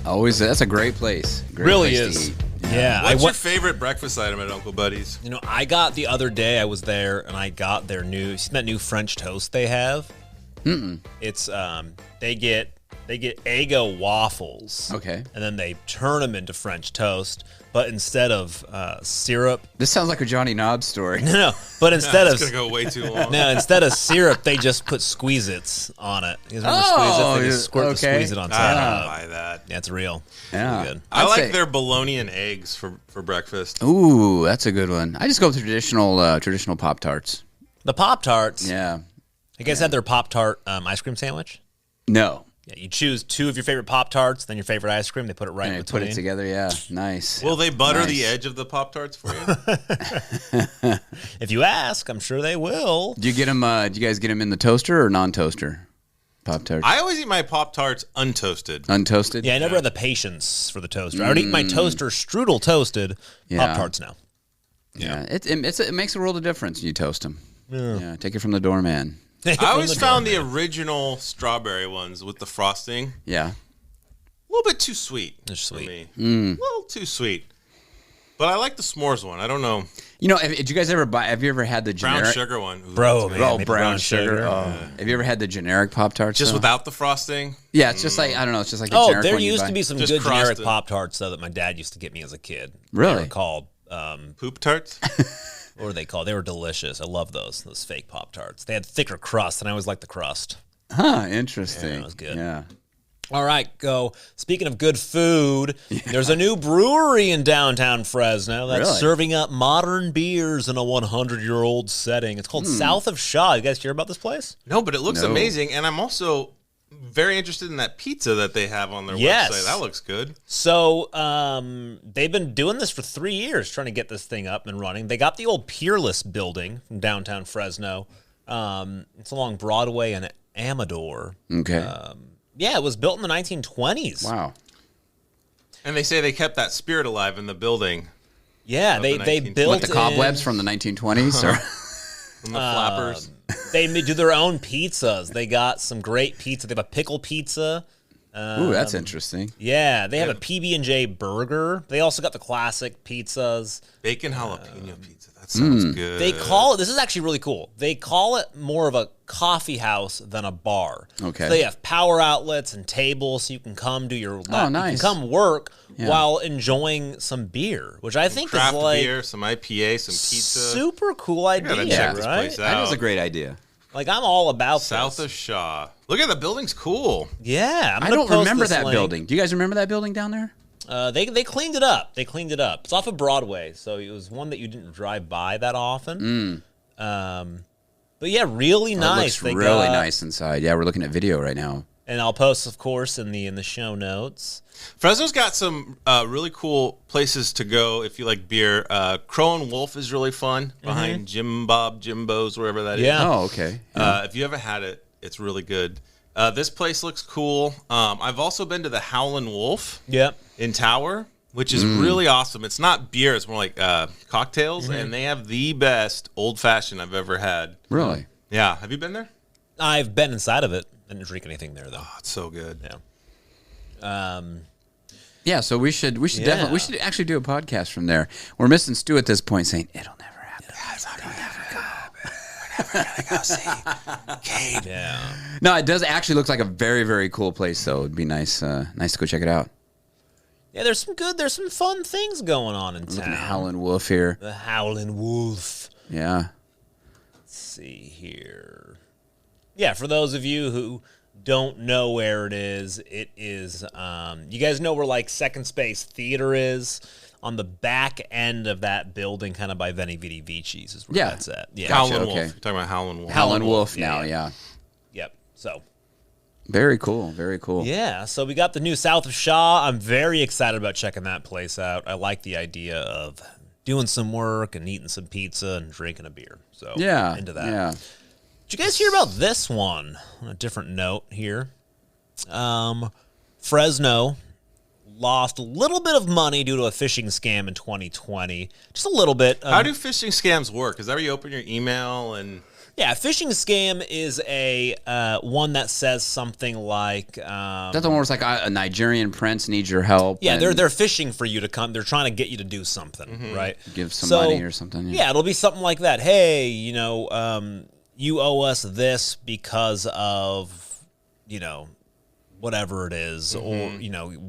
Always, that's a great place. Great Really place is. to eat. Yeah. What's your favorite breakfast item at Uncle Buddy's? I got the other day, I was there, and I got their new, you seen that new French toast they have? It's, they get Eggo waffles. Okay. And then they turn them into French toast, but instead of syrup, This sounds like a Johnny Knob story. no, but instead It's of going to go way too long. no, instead of syrup, they just put Squeeze-Its on it. You guys remember Squeeze-Its? They just squirt the okay. Squeeze-It on I top. don't buy that. Yeah, it's real. Yeah. Really good. I I'd like say- their bologna and eggs for breakfast. Ooh, that's a good one. I just go with traditional Pop-Tarts. The Pop-Tarts. Yeah. You guys had their Pop-Tart ice cream sandwich? No. Yeah, you choose two of your favorite Pop-Tarts, then your favorite ice cream. They put it right And in I put between. it together. Yeah. Nice. Will they butter Nice. the edge of the Pop-Tarts for you? If you ask, I'm sure they will. Do you get them? Do you guys get them in the toaster or non-toaster? Pop-Tarts. I always eat my Pop-Tarts untoasted. Untoasted. Yeah, I never had the patience for the toaster. I already eat my toaster strudel toasted. Yeah. Pop-Tarts now. Yeah. It makes a world of difference when you toast them. Yeah. Take it from the doorman. I always found the original strawberry ones with the frosting Yeah. a little bit too sweet. They're for sweet. me. Mm. A little too sweet. But I like the s'mores one. I don't know. Did you guys ever buy? Have you ever had the Brown generic? sugar one. Ooh, Bro, that's good. man. Oh, maybe brown brown sugar. sugar. Oh. Have you ever had the generic Pop-Tarts? Just though? without the frosting? Yeah, it's just like I don't know. It's just like a Oh, generic there one you used buy. to be some Just good generic crusted. Pop-Tarts, though, that my dad used to get me as a kid. Really? They were called, Poop tarts? what were they called? They were delicious. I love those fake Pop-Tarts. They had thicker crust, and I always liked the crust. Huh? Interesting. Yeah, that was good. Yeah. All right, go. Speaking of good food, there's a new brewery in downtown Fresno that's Really? serving up modern beers in a 100-year-old setting. It's called South of Shaw. You guys hear about this place? No, but it looks No. amazing, and I'm also very interested in that pizza that they have on their Yes. website. That looks good. So they've been doing this for 3 years, trying to get this thing up and running. They got the old Peerless building from downtown Fresno. It's along Broadway and Amador. Okay. Yeah, it was built in the 1920s. Wow. And they say they kept that spirit alive in the building. Yeah, Of they the built What, the cobwebs from the 1920s? Or? And the flappers. They do their own pizzas. They got some great pizza. They have a pickle pizza. Ooh, that's interesting. Yeah, they have a PB&J burger. They also got the classic pizzas. Bacon jalapeno pizza. That sounds good. They call it, this is actually really cool. They call it more of a coffee house than a bar. Okay. So they have power outlets and tables so you can come do your nice. You can come work Yeah. while enjoying some beer, which I think craft is like beer, some IPA, some pizza. super cool idea, gotta check this right? place out. That is a great idea. Like I'm all about South this. of Shaw. Look at the building's cool. Yeah, I'm I gonna don't post remember this that link. building. Do you guys remember that building down there? They cleaned it up. They cleaned it up. It's off of Broadway, so it was one that you didn't drive by that often. But yeah, really nice. It looks really nice inside. Yeah, we're looking at video right now. And I'll post, of course, in the show notes. Fresno's got some really cool places to go if you like beer. Crow and Wolf is really fun behind Jimbo's, wherever that is. Yeah. Oh, okay. If you haven't had it, it's really good. This place looks cool. I've also been to the Howlin' Wolf Yep. in Tower, which is really awesome. It's not beer. It's more like cocktails, and they have the best old-fashioned I've ever had. Really? Yeah. Have you been there? I've been inside of it. Didn't drink anything there, though. Oh, it's so good. Yeah. Yeah, so we should definitely we should actually do a podcast from there. We're missing Stu at this point saying it'll never happen. We're never gonna go see Cade. Yeah. No, it does actually look like a very, very cool place though. It'd be nice nice to go check it out. Yeah, there's some fun things going on in Looking town. at Howlin' Wolf here. The Howlin' Wolf. Yeah. Let's see here. Yeah, for those of you who don't know where it is you guys know where like Second Space Theater is? On the back end of that building, kind of by Veni Vidi Vici's is where that's at. Yeah. Howlin' okay. Wolf. You're talking about Howlin' Wolf. Howlin' Wolf yeah, now, yeah. yeah. Yep. So Very cool, very cool. yeah, so we got the new South of Shaw. I'm very excited about checking that place out. I like the idea of doing some work and eating some pizza and drinking a beer. So Yeah. into that. Yeah. Did you guys hear about this one? On a different note here. Fresno lost a little bit of money due to a phishing scam in 2020. Just a little bit. How do phishing scams work? Is that where you open your email and... Yeah, a phishing scam is a one that says something like... That's the one where it's like a Nigerian prince needs your help. yeah, and they're fishing for you to come. They're trying to get you to do something, right? give some money or something. Yeah, it'll be something like that. Hey, you owe us this because of, whatever it is, or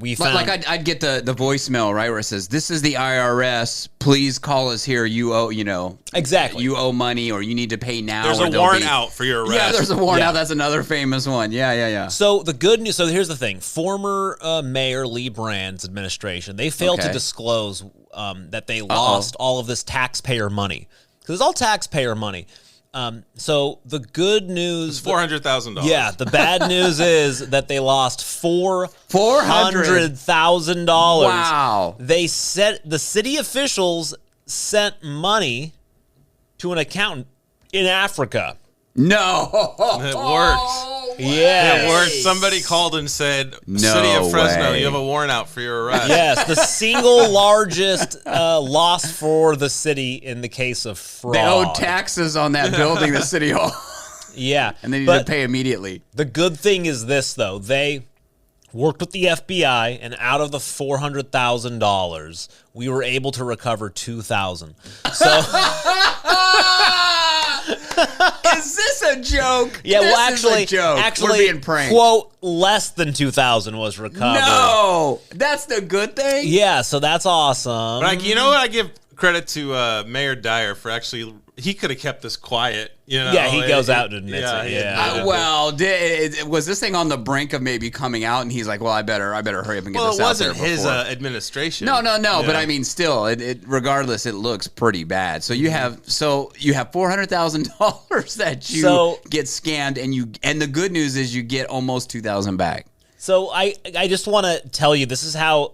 we found. Like I'd get the voicemail, right, where it says, "This is the IRS. Please call us here. You owe, exactly. you owe money, or you need to pay now." There's or a there'll warrant be- out for your arrest. Yeah, there's a warrant Yeah. out. That's another famous one. Yeah. So the good news. So here's the thing: former Mayor Lee Brand's administration, they failed to Okay. disclose that they lost all of this taxpayer money because it's all taxpayer money. So the good news, It's $400,000. yeah. The bad news is that they lost $400,000. Wow. They said the city officials sent money to an accountant in Africa. No. It worked. Yeah, It worked. Somebody called and said, No City of Fresno, way. you have a warrant out for your arrest. Yes, the single largest loss for the city in the case of fraud. They owe taxes on that building, the city hall, Yeah, and they need but to pay immediately. the good thing is this, though. They worked with the FBI, and out of the $400,000, we were able to recover $2,000. So, Is this a joke? yeah, well, This is a joke. actually, We're being pranked. quote, less than $2,000 was recovered. No, that's the good thing. Yeah, so that's awesome. Like, you know what I give credit to Mayor Dyer for actually. He could have kept this quiet. Yeah, he goes out and admits it. Yeah. Well, was this thing on the brink of maybe coming out, and he's like, "Well, I better hurry up and get this out there." Well, it wasn't his administration. No. But I mean, still, regardless, it looks pretty bad. So you have $400,000 that you get scammed, and the good news is you get almost $2,000 back. So I just want to tell you, this is how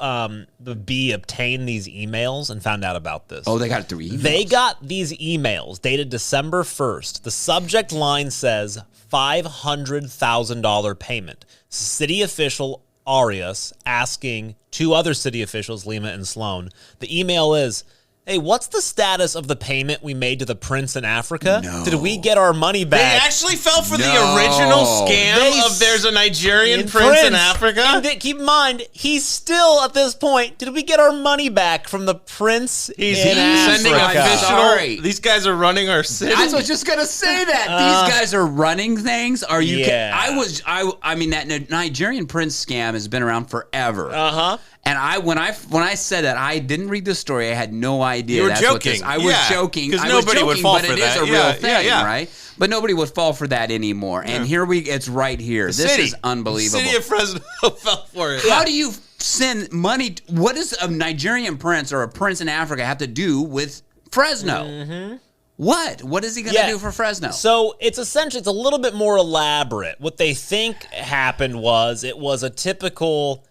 the Bee obtained these emails and found out about this. Oh, they got it through emails? They got these emails dated December 1st. The subject line says $500,000 payment. City official Arias asking two other city officials, Lima and Sloan. The email is, hey, what's the status of the payment we made to the prince in Africa? No. Did we get our money back? They actually fell for the original scam of there's a Nigerian prince in Africa? And keep in mind, he's still, at this point, did we get our money back from the prince He's in sending Africa? official. These guys are running our city. I was just gonna say that these guys are running things. Are you? Yeah. I mean, that Nigerian prince scam has been around forever. And when I said that, I didn't read the story. I had no idea. You were that's joking. I was joking. Because nobody would fall but for it that. is a real thing, yeah. right? But nobody would fall for that anymore. And it's right here. This is unbelievable. The city of Fresno fell for it. How do you send money? What does a Nigerian prince or a prince in Africa have to do with Fresno? Mm-hmm. What is he going to do for Fresno? So it's a little bit more elaborate. What they think happened was it was a typical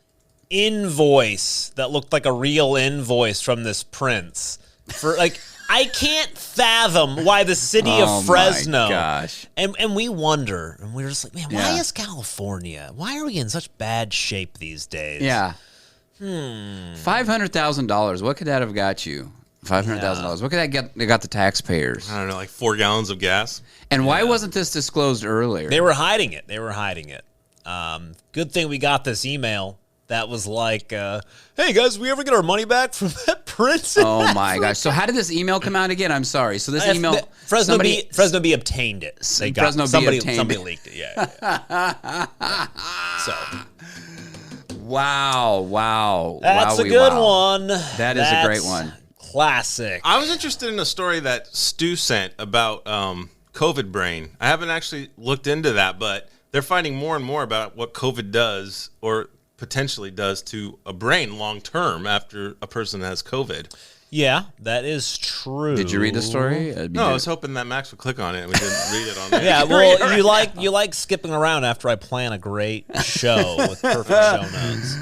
invoice that looked like a real invoice from this prince. For I can't fathom why the city of Fresno. My gosh. And we wonder, and we're just like, man, why is California? Why are we in such bad shape these days? Yeah. $500,000. What could that have got you? $500,000. What could that got the taxpayers? I don't know, like 4 gallons of gas. And why wasn't this disclosed earlier? They were hiding it. Good thing we got this email that was like, hey guys, we ever get our money back from that prince? Oh my gosh. So how did this email come out again? I'm sorry. So this email Fresno Bee obtained it. They got somebody leaked it. Yeah. So Wow. That's a good one. That is a great one. Classic. I was interested in a story that Stu sent about COVID brain. I haven't actually looked into that, but they're finding more and more about what COVID does or potentially does to a brain long term after a person has COVID. Yeah, that is true. Did you read the story? No, I was hoping that Max would click on it and we didn't read it on there. Yeah, well, you like skipping around after I plan a great show with perfect show notes.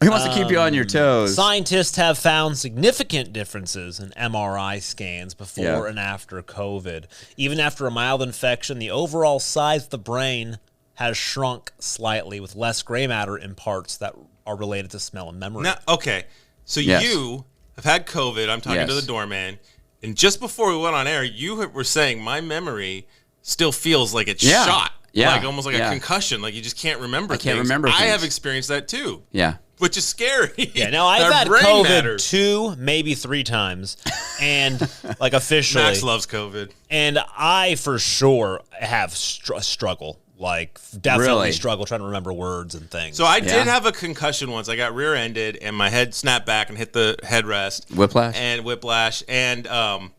He wants to keep you on your toes. Scientists have found significant differences in MRI scans before and after COVID. Even after a mild infection, the overall size of the brain has shrunk slightly with less gray matter in parts that are related to smell and memory. Now, okay, so you have had COVID. I'm talking to the doorman. And just before we went on air, you were saying my memory still feels like it's shot. Yeah. Like almost like a concussion. Like you just can't remember things. Remember things. I have experienced that too. Yeah. Which is scary. Yeah, no, I've had COVID 2, maybe 3 times. And like officially. Max loves COVID. And I for sure have struggle. Like definitely struggle trying to remember words and things. So I did have a concussion once. I got rear-ended and my head snapped back and hit the headrest. Whiplash. And I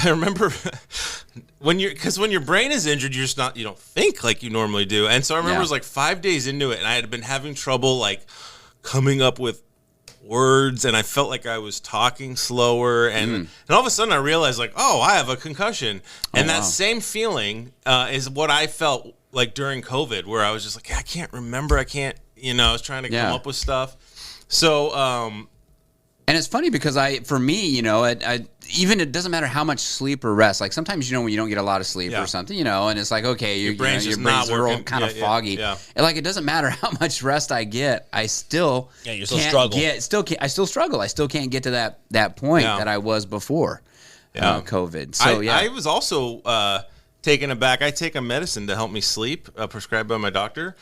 remember when your brain is injured, you don't think like you normally do. And so I remember it was like 5 days into it, and I had been having trouble like coming up with words, and I felt like I was talking slower, and all of a sudden I realized like, oh, I have a concussion, and that same feeling is what I felt like during COVID, where I was just like, I can't remember, I was trying to come up with stuff. So, and it's funny because for me, even it doesn't matter how much sleep or rest. Like sometimes, when you don't get a lot of sleep or something, and it's like, okay, your brain's all kind of foggy. Yeah. And like, it doesn't matter how much rest I get, I still you still struggle. I still struggle. I still can't get to that point that I was before COVID. So I was also taken aback. I take a medicine to help me sleep, prescribed by my doctor,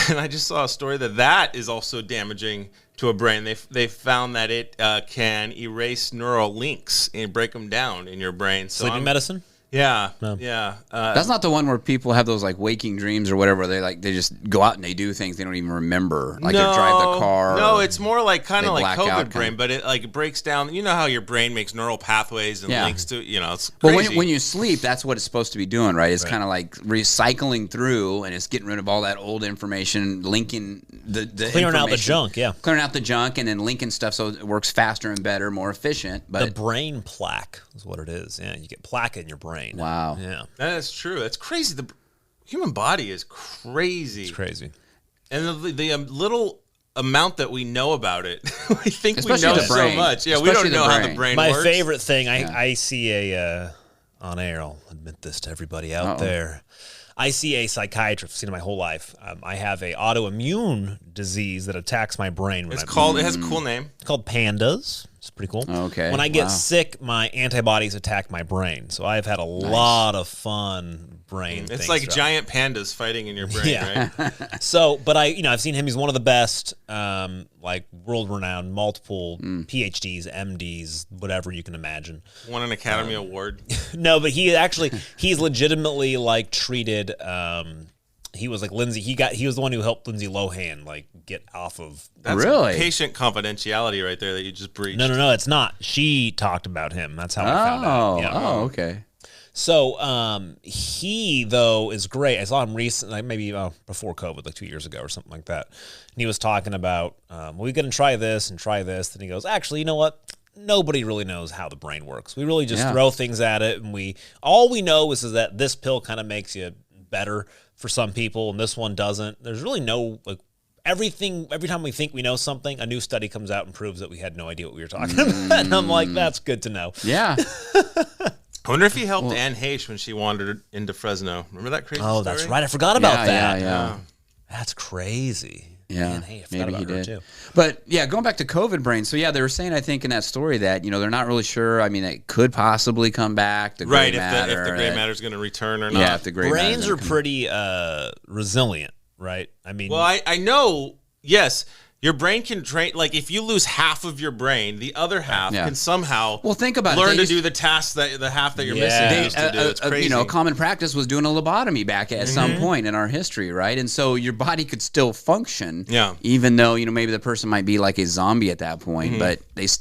and I just saw a story that is also damaging to a brain. They found that it can erase neural links and break them down in your brain. So Sleeping medicine? Yeah, No. yeah. That's not the one where people have those like waking dreams or whatever. They just go out and they do things they don't even remember, like they drive the car. No, or it's more like kind they of like black COVID out, brain, but it breaks down. You know how your brain makes neural pathways and Yeah. links to, it's But crazy. when you sleep, that's what it's supposed to be doing, right? It's kind of like recycling through, and it's getting rid of all that old information, linking the Clearing out the information. junk, yeah. Clearing out the junk and then linking stuff so it works faster and better, more efficient. But The brain plaque is what it is. Yeah, you get plaque in your brain. Wow. Yeah, That is true. That's crazy. The human body is crazy. it's crazy. And the little amount that we know about it, we think Especially we know the so brain. much. Yeah, Especially we don't the know how the brain. brain My works. favorite thing, I see on air, I'll admit this to everybody out there. I see a psychiatrist. I've seen it my whole life. I have a autoimmune disease that attacks my brain. When It has a cool name. It's called pandas. It's pretty cool. Okay, When I get wow. sick, my antibodies attack my brain. So I've had a lot of fun brain things. It's like throughout. giant pandas fighting in your brain, Yeah. right? So, but I've seen him. He's one of the best, like world-renowned, multiple PhDs, MDs, whatever you can imagine. Won an Academy Award. No, but he's legitimately like treated. He was like Lindsay. He was the one who helped Lindsay Lohan like get off of. That's Really? patient confidentiality right there that you just breached. No, it's not. She talked about him. That's how I found out. Yeah. Okay. So he though is great. I saw him recently, like maybe before COVID, like 2 years ago or something like that. And he was talking about, we're going to try this and try this. And he goes, actually, you know what? Nobody really knows how the brain works. We really just throw things at it, and all we know is that this pill kind of makes you better for some people, and this one doesn't. There's really no like. Every time we think we know something, a new study comes out and proves that we had no idea what we were talking about. And I'm like, that's good to know. Yeah. I wonder if he helped Anne Heche when she wandered into Fresno. Remember that crazy story? Oh, that's right. I forgot about that. Yeah. That's crazy. Yeah, Man, hey, I forgot maybe about he her, did. too. But yeah, going back to COVID brain. So yeah, they were saying, I think in that story that they're not really sure. I mean, it could possibly come back. The Right, gray matter, if the gray matter is going to return or not. Yeah, if the gray Brains matter are pretty resilient, right? I mean, Well, I know, yes, your brain can train. Like, if you lose half of your brain, the other half Yeah. can somehow think about it. learn They to used- do the task that the half that you're Yeah. missing used to do. It's crazy. common practice was doing a lobotomy back at some point in our history, right? And so your body could still function, even though maybe the person might be like a zombie at that point, but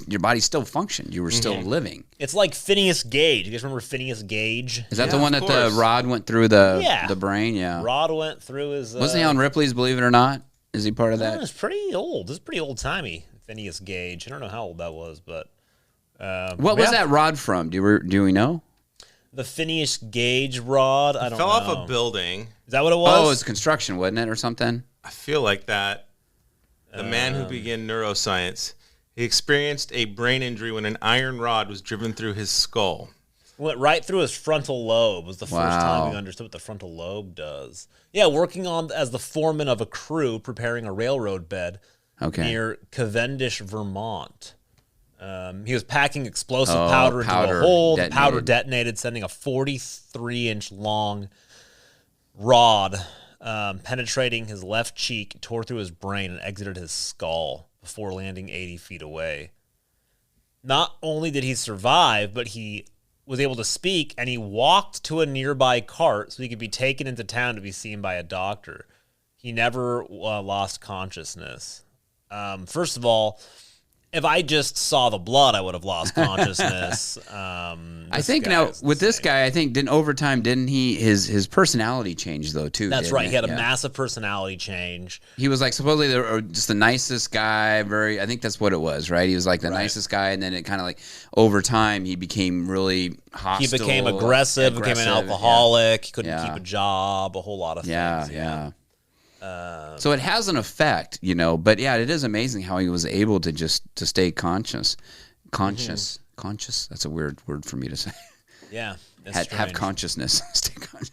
your body still functioned. You were still living. it's like Phineas Gage. You guys remember Phineas Gage? Is that the Yeah, one of that the course. rod went through the Yeah. brain? Yeah. Rod went through his. Wasn't he on Ripley's Believe It or Not? Is he part of that? It's pretty old. It's pretty old timey. Phineas Gage. I don't know how old that was, but What was that rod from? Do we know? the Phineas Gage rod. I don't Fell know. off a building. Is that what it was? Oh, it's construction, wasn't it, or something? I feel like that. The man who began neuroscience, he experienced a brain injury when an iron rod was driven through his skull. Went right through his frontal lobe. Was the first time we understood what the frontal lobe does. Yeah, working on as the foreman of a crew preparing a railroad bed near Cavendish, Vermont. He was packing explosive powder into a hole. The powder detonated, sending a 43-inch long rod penetrating his left cheek, tore through his brain, and exited his skull before landing 80 feet away. Not only did he survive, but he was able to speak, and he walked to a nearby cart so he could be taken into town to be seen by a doctor. He never lost consciousness. First of all, if I just saw the blood, I would have lost consciousness. I think now with this guy, I think over time, didn't he? His personality changed though too. That's right. It? He had a massive personality change. He was like supposedly just the nicest guy. I think that's what it was, right? He was like the nicest guy, and then it kind of like over time he became really hostile. He became aggressive, became an alcoholic. He couldn't keep a job. A whole lot of things. Yeah. So it has an effect, but yeah, it is amazing how he was able to stay conscious. Conscious. That's a weird word for me to say. Yeah. Have consciousness. Stay conscious.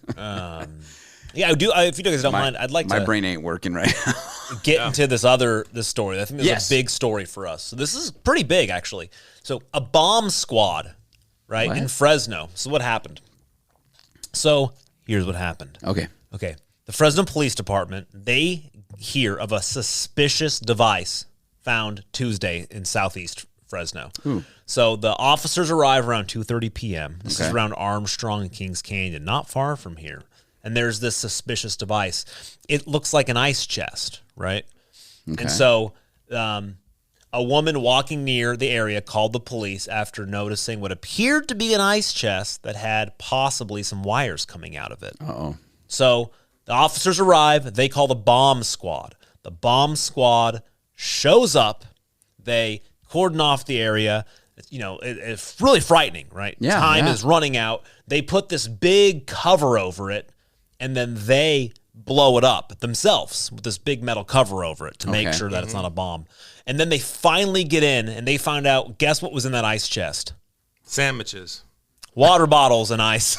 Yeah, I do. If you guys don't mind, I'd like to. My brain ain't working right now. Get into this story. I think this is a big story for us. So this is pretty big, actually. So a bomb squad, right, in Fresno. So what happened? So here's what happened. Okay. The Fresno Police Department, they hear of a suspicious device found Tuesday in southeast Fresno. So the officers arrive around 2:30 p.m. This is around Armstrong and Kings Canyon, not far from here. And there's this suspicious device. It looks like an ice chest, right? Okay. And so a woman walking near the area called the police after noticing what appeared to be an ice chest that had possibly some wires coming out of it. Uh-oh. So the officers arrive. They call the bomb squad. The bomb squad shows up. They cordon off the area. You know, it's really frightening, right? Yeah, Time is running out. They put this big cover over it, and then they blow it up themselves with this big metal cover over it to make sure that it's not a bomb. And then they finally get in, and they find out, guess what was in that ice chest? Sandwiches. Water bottles and ice.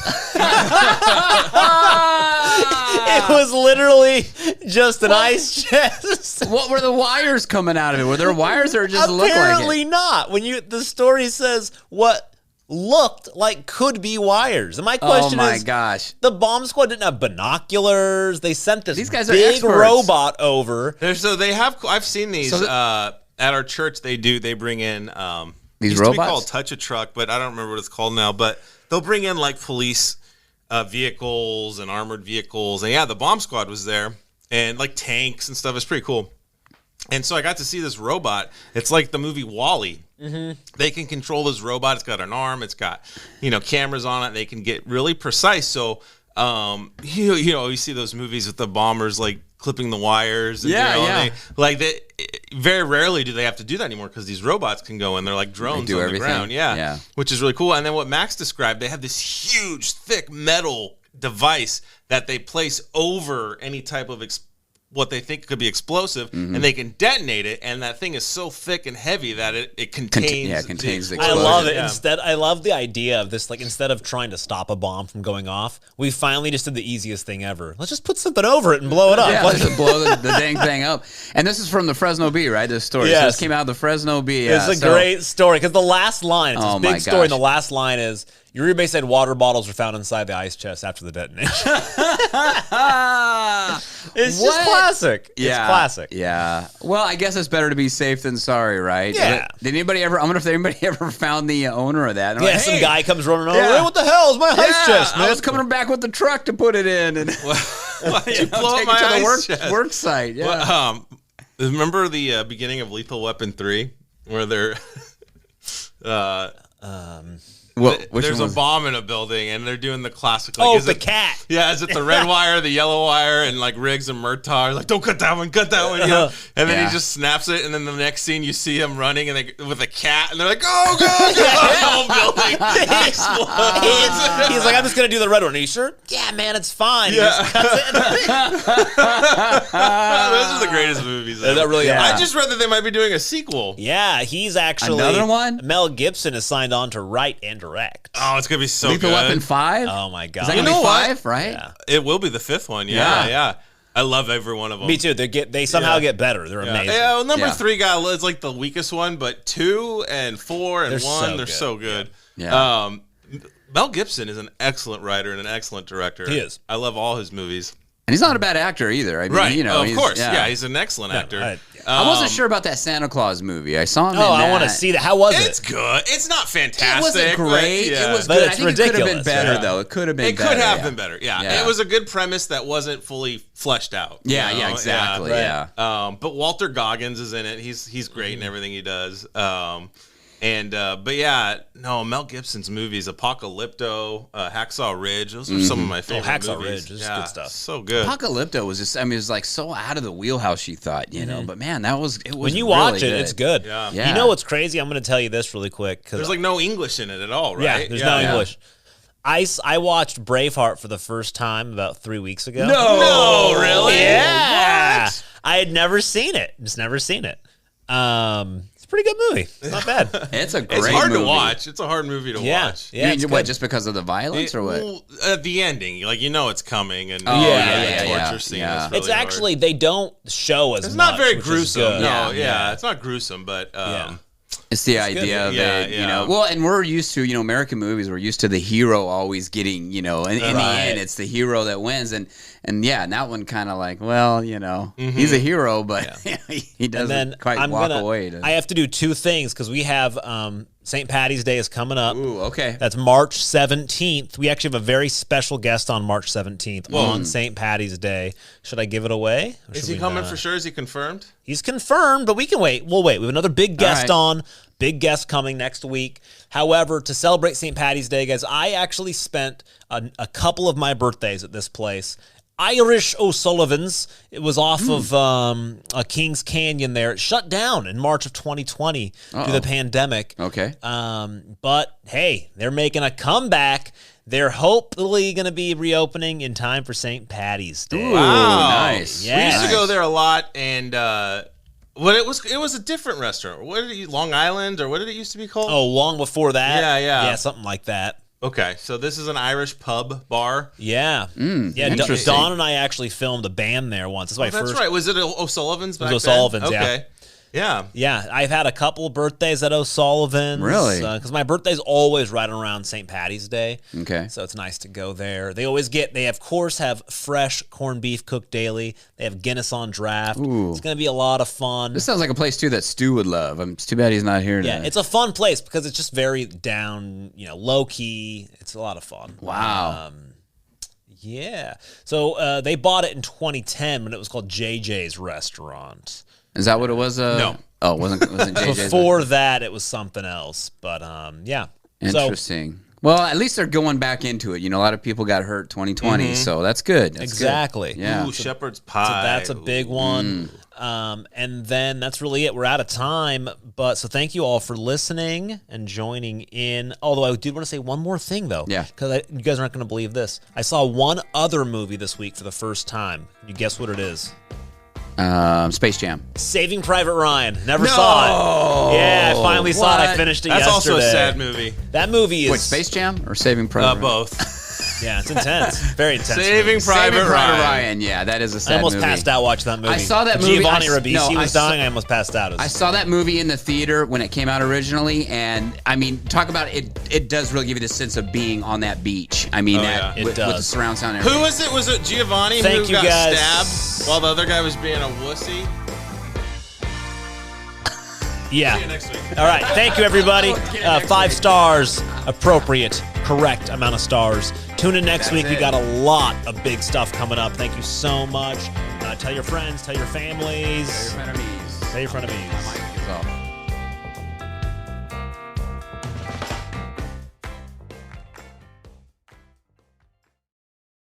It was literally just an ice chest. What were the wires coming out of it? Were there wires or just look like it? Apparently not. When the story says what looked like could be wires. And my question is, oh my gosh, the bomb squad didn't have binoculars. They sent this These guys are big experts. robot over. So they have. I've seen these at our church. They bring in these used robots. To be called Touch a Truck, but I don't remember what it's called now. But they'll bring in like police vehicles and armored vehicles, and the bomb squad was there, and like tanks and stuff. It's pretty cool. And so I got to see this robot. It's like the movie WALL-E. Mm-hmm. They can control this robot. It's got an arm. It's got, cameras on it. They can get really precise. So, you see those movies with the bombers like clipping the wires. And very rarely do they have to do that anymore because these robots can go in. They're like drones on the ground. Yeah, which is really cool. And then what Max described, they have this huge, thick metal device that they place over any type of what they think could be explosive, and they can detonate it, and that thing is so thick and heavy that it contains the I love it. I love the idea of this, like, instead of trying to stop a bomb from going off, we finally just did the easiest thing ever. Let's just put something over it and blow it up. Yeah, let's just blow the dang thing up. And this is from the Fresno Bee, right? This story. Yes. So this came out of the Fresno Bee. It's a great story, because the last line, it's this big story, and the last line is, Uribe said water bottles were found inside the ice chest after the detonation. It's just classic. Yeah. It's classic. Yeah. Well, I guess it's better to be safe than sorry, right? Yeah. Did anybody ever? I wonder if anybody ever found the owner of that. And some guy comes running over. Hey, what the hell is my ice chest, man? I was coming back with the truck to put it in, and why did you blow up my ice chest? Work site. Yeah. Well, remember the beginning of Lethal Weapon 3, where they're there's a bomb in a building, and they're doing the classic. Like, the cat. Yeah, is it the red wire, the yellow wire, and like Riggs and Murtaugh are like, don't cut that one, cut that one. And then he just snaps it, and then the next scene you see him running and with a cat, and they're like, oh god, the whole building explodes. He's like, I'm just gonna do the red one. Are you sure? Yeah, man, it's fine. He just cuts it. Those are the greatest movies. That really are. I just read that they might be doing a sequel. Yeah, he's actually another one. Mel Gibson is signed on to write and direct. Oh, it's gonna be so Lethal good. Weapon 5. Oh my god! Is that gonna be 5? Right? Yeah. It will be the 5th one. Yeah. I love every one of them. Me too. They somehow get better. They're amazing. Yeah, well, number 3 is like the weakest one, but 2 and 4 and 1, they're so good. Yeah. Mel Gibson is an excellent writer and an excellent director. He is. I love all his movies. And he's not a bad actor either. I mean, of course. Yeah, he's an excellent actor. I wasn't sure about that Santa Claus movie. I saw him in that. I want to see that. How was it? It's good. It's not fantastic. It wasn't great. It was good. I think it could have been better, though. It could have been better. It could have been better. Yeah. It was a good premise that wasn't fully fleshed out. Yeah, exactly. Yeah. But Walter Goggins is in it. He's great in everything he does. Mel Gibson's movies, Apocalypto, Hacksaw Ridge, those are some of my favorite Hacksaw movies. Ridge is good stuff. So good. Apocalypto was just, it was like so out of the wheelhouse, you thought, but man, it was when you watch really it, it's good. Yeah. You know what's crazy? I'm going to tell you this really quick. There's like no English in it at all, right? Yeah, there's no English. I watched Braveheart for the first time about 3 weeks ago. No, really? Yeah. What? I had never seen it. Just never seen it. It's a pretty good movie. It's not bad. It's a great movie. It's hard to watch. It's a hard movie to watch. Yeah. You mean, what, just because of the violence or what? Well, the ending. Like, it's coming. And the torture scene is really it's actually, they don't show as much. It's not very gruesome. No, it's not gruesome, but... It's the idea of it, Well, and we're used to, American movies, we're used to the hero always getting, in the end, it's the hero that wins. And And and that one kind of like, well, he's a hero, but he doesn't quite walk away. I have to do two things because we have St. Patty's Day is coming up. Ooh, okay. That's March 17th. We actually have a very special guest on March 17th on St. Patty's Day. Should I give it away? Is he coming for sure? Is he confirmed? He's confirmed, but we can wait. We'll wait. We have another big guest on. Big guest coming next week. However, to celebrate St. Patty's Day, guys, I actually spent a couple of my birthdays at this place. Irish O'Sullivan's. It was off of Kings Canyon there. It shut down in March of 2020 due to the pandemic. Okay. But, hey, they're making a comeback. They're hopefully going to be reopening in time for St. Patty's Day. Ooh, nice. Yeah. We used to go there a lot, and it was a different restaurant. What did it, Long Island, or what did it used to be called? Oh, long before that? Yeah. Yeah, something like that. Okay, so this is an Irish pub bar. Yeah. Interesting. Don and I actually filmed a band there once. That's right. Was it O'Sullivan's back then? O'Sullivan's, okay. Yeah. Yeah, I've had a couple of birthdays at O'Sullivan's. Really? Because my birthday's always right around St. Patty's Day. Okay. So it's nice to go there. They of course, have fresh corned beef cooked daily. They have Guinness on draft. Ooh. It's going to be a lot of fun. This sounds like a place, too, that Stu would love. It's too bad he's not here today. Yeah, it's a fun place because it's just very down, low-key. It's a lot of fun. Wow. Yeah. So they bought it in 2010 when it was called JJ's Restaurant. Is that what it was? No. Oh, it wasn't JJ's? Before that, it was something else. But, yeah. Interesting. Well, at least they're going back into it. A lot of people got hurt 2020, so that's good. That's exactly. Good. Yeah. Ooh, shepherd's pie. So that's a big one. And then that's really it. We're out of time. So thank you all for listening and joining in. Although I did want to say one more thing, though. Yeah. Because you guys aren't going to believe this. I saw one other movie this week for the first time. Can you guess what it is? Space Jam. Saving Private Ryan. Never saw it. Yeah, I finally saw it. I finished it That's yesterday. also a sad movie. That movie is... Wait, Space Jam or Saving Private Ryan? Both. Yeah, it's intense. Very intense. Saving movie. Private Ryan. Yeah, that is a sad I almost movie. passed out watching that movie. I saw that movie. Giovanni Ribisi was saw- dying. I almost passed out. I saw that movie in the theater when it came out originally, and I mean, talk about it. It does really give you the sense of being on that beach. I mean, It with does. the surround sound. And Who everything. was it? Was it Giovanni Thank who you, got guys. stabbed while the other guy was being a wussy? Yeah. See you next week. All right. Thank you, everybody. 5 stars. Appropriate. Correct amount of stars. Tune in next week. We got a lot of big stuff coming up. Thank you so much. Tell your friends. Tell your families. Tell your frenemies. Tell your frenemies. My mic is off.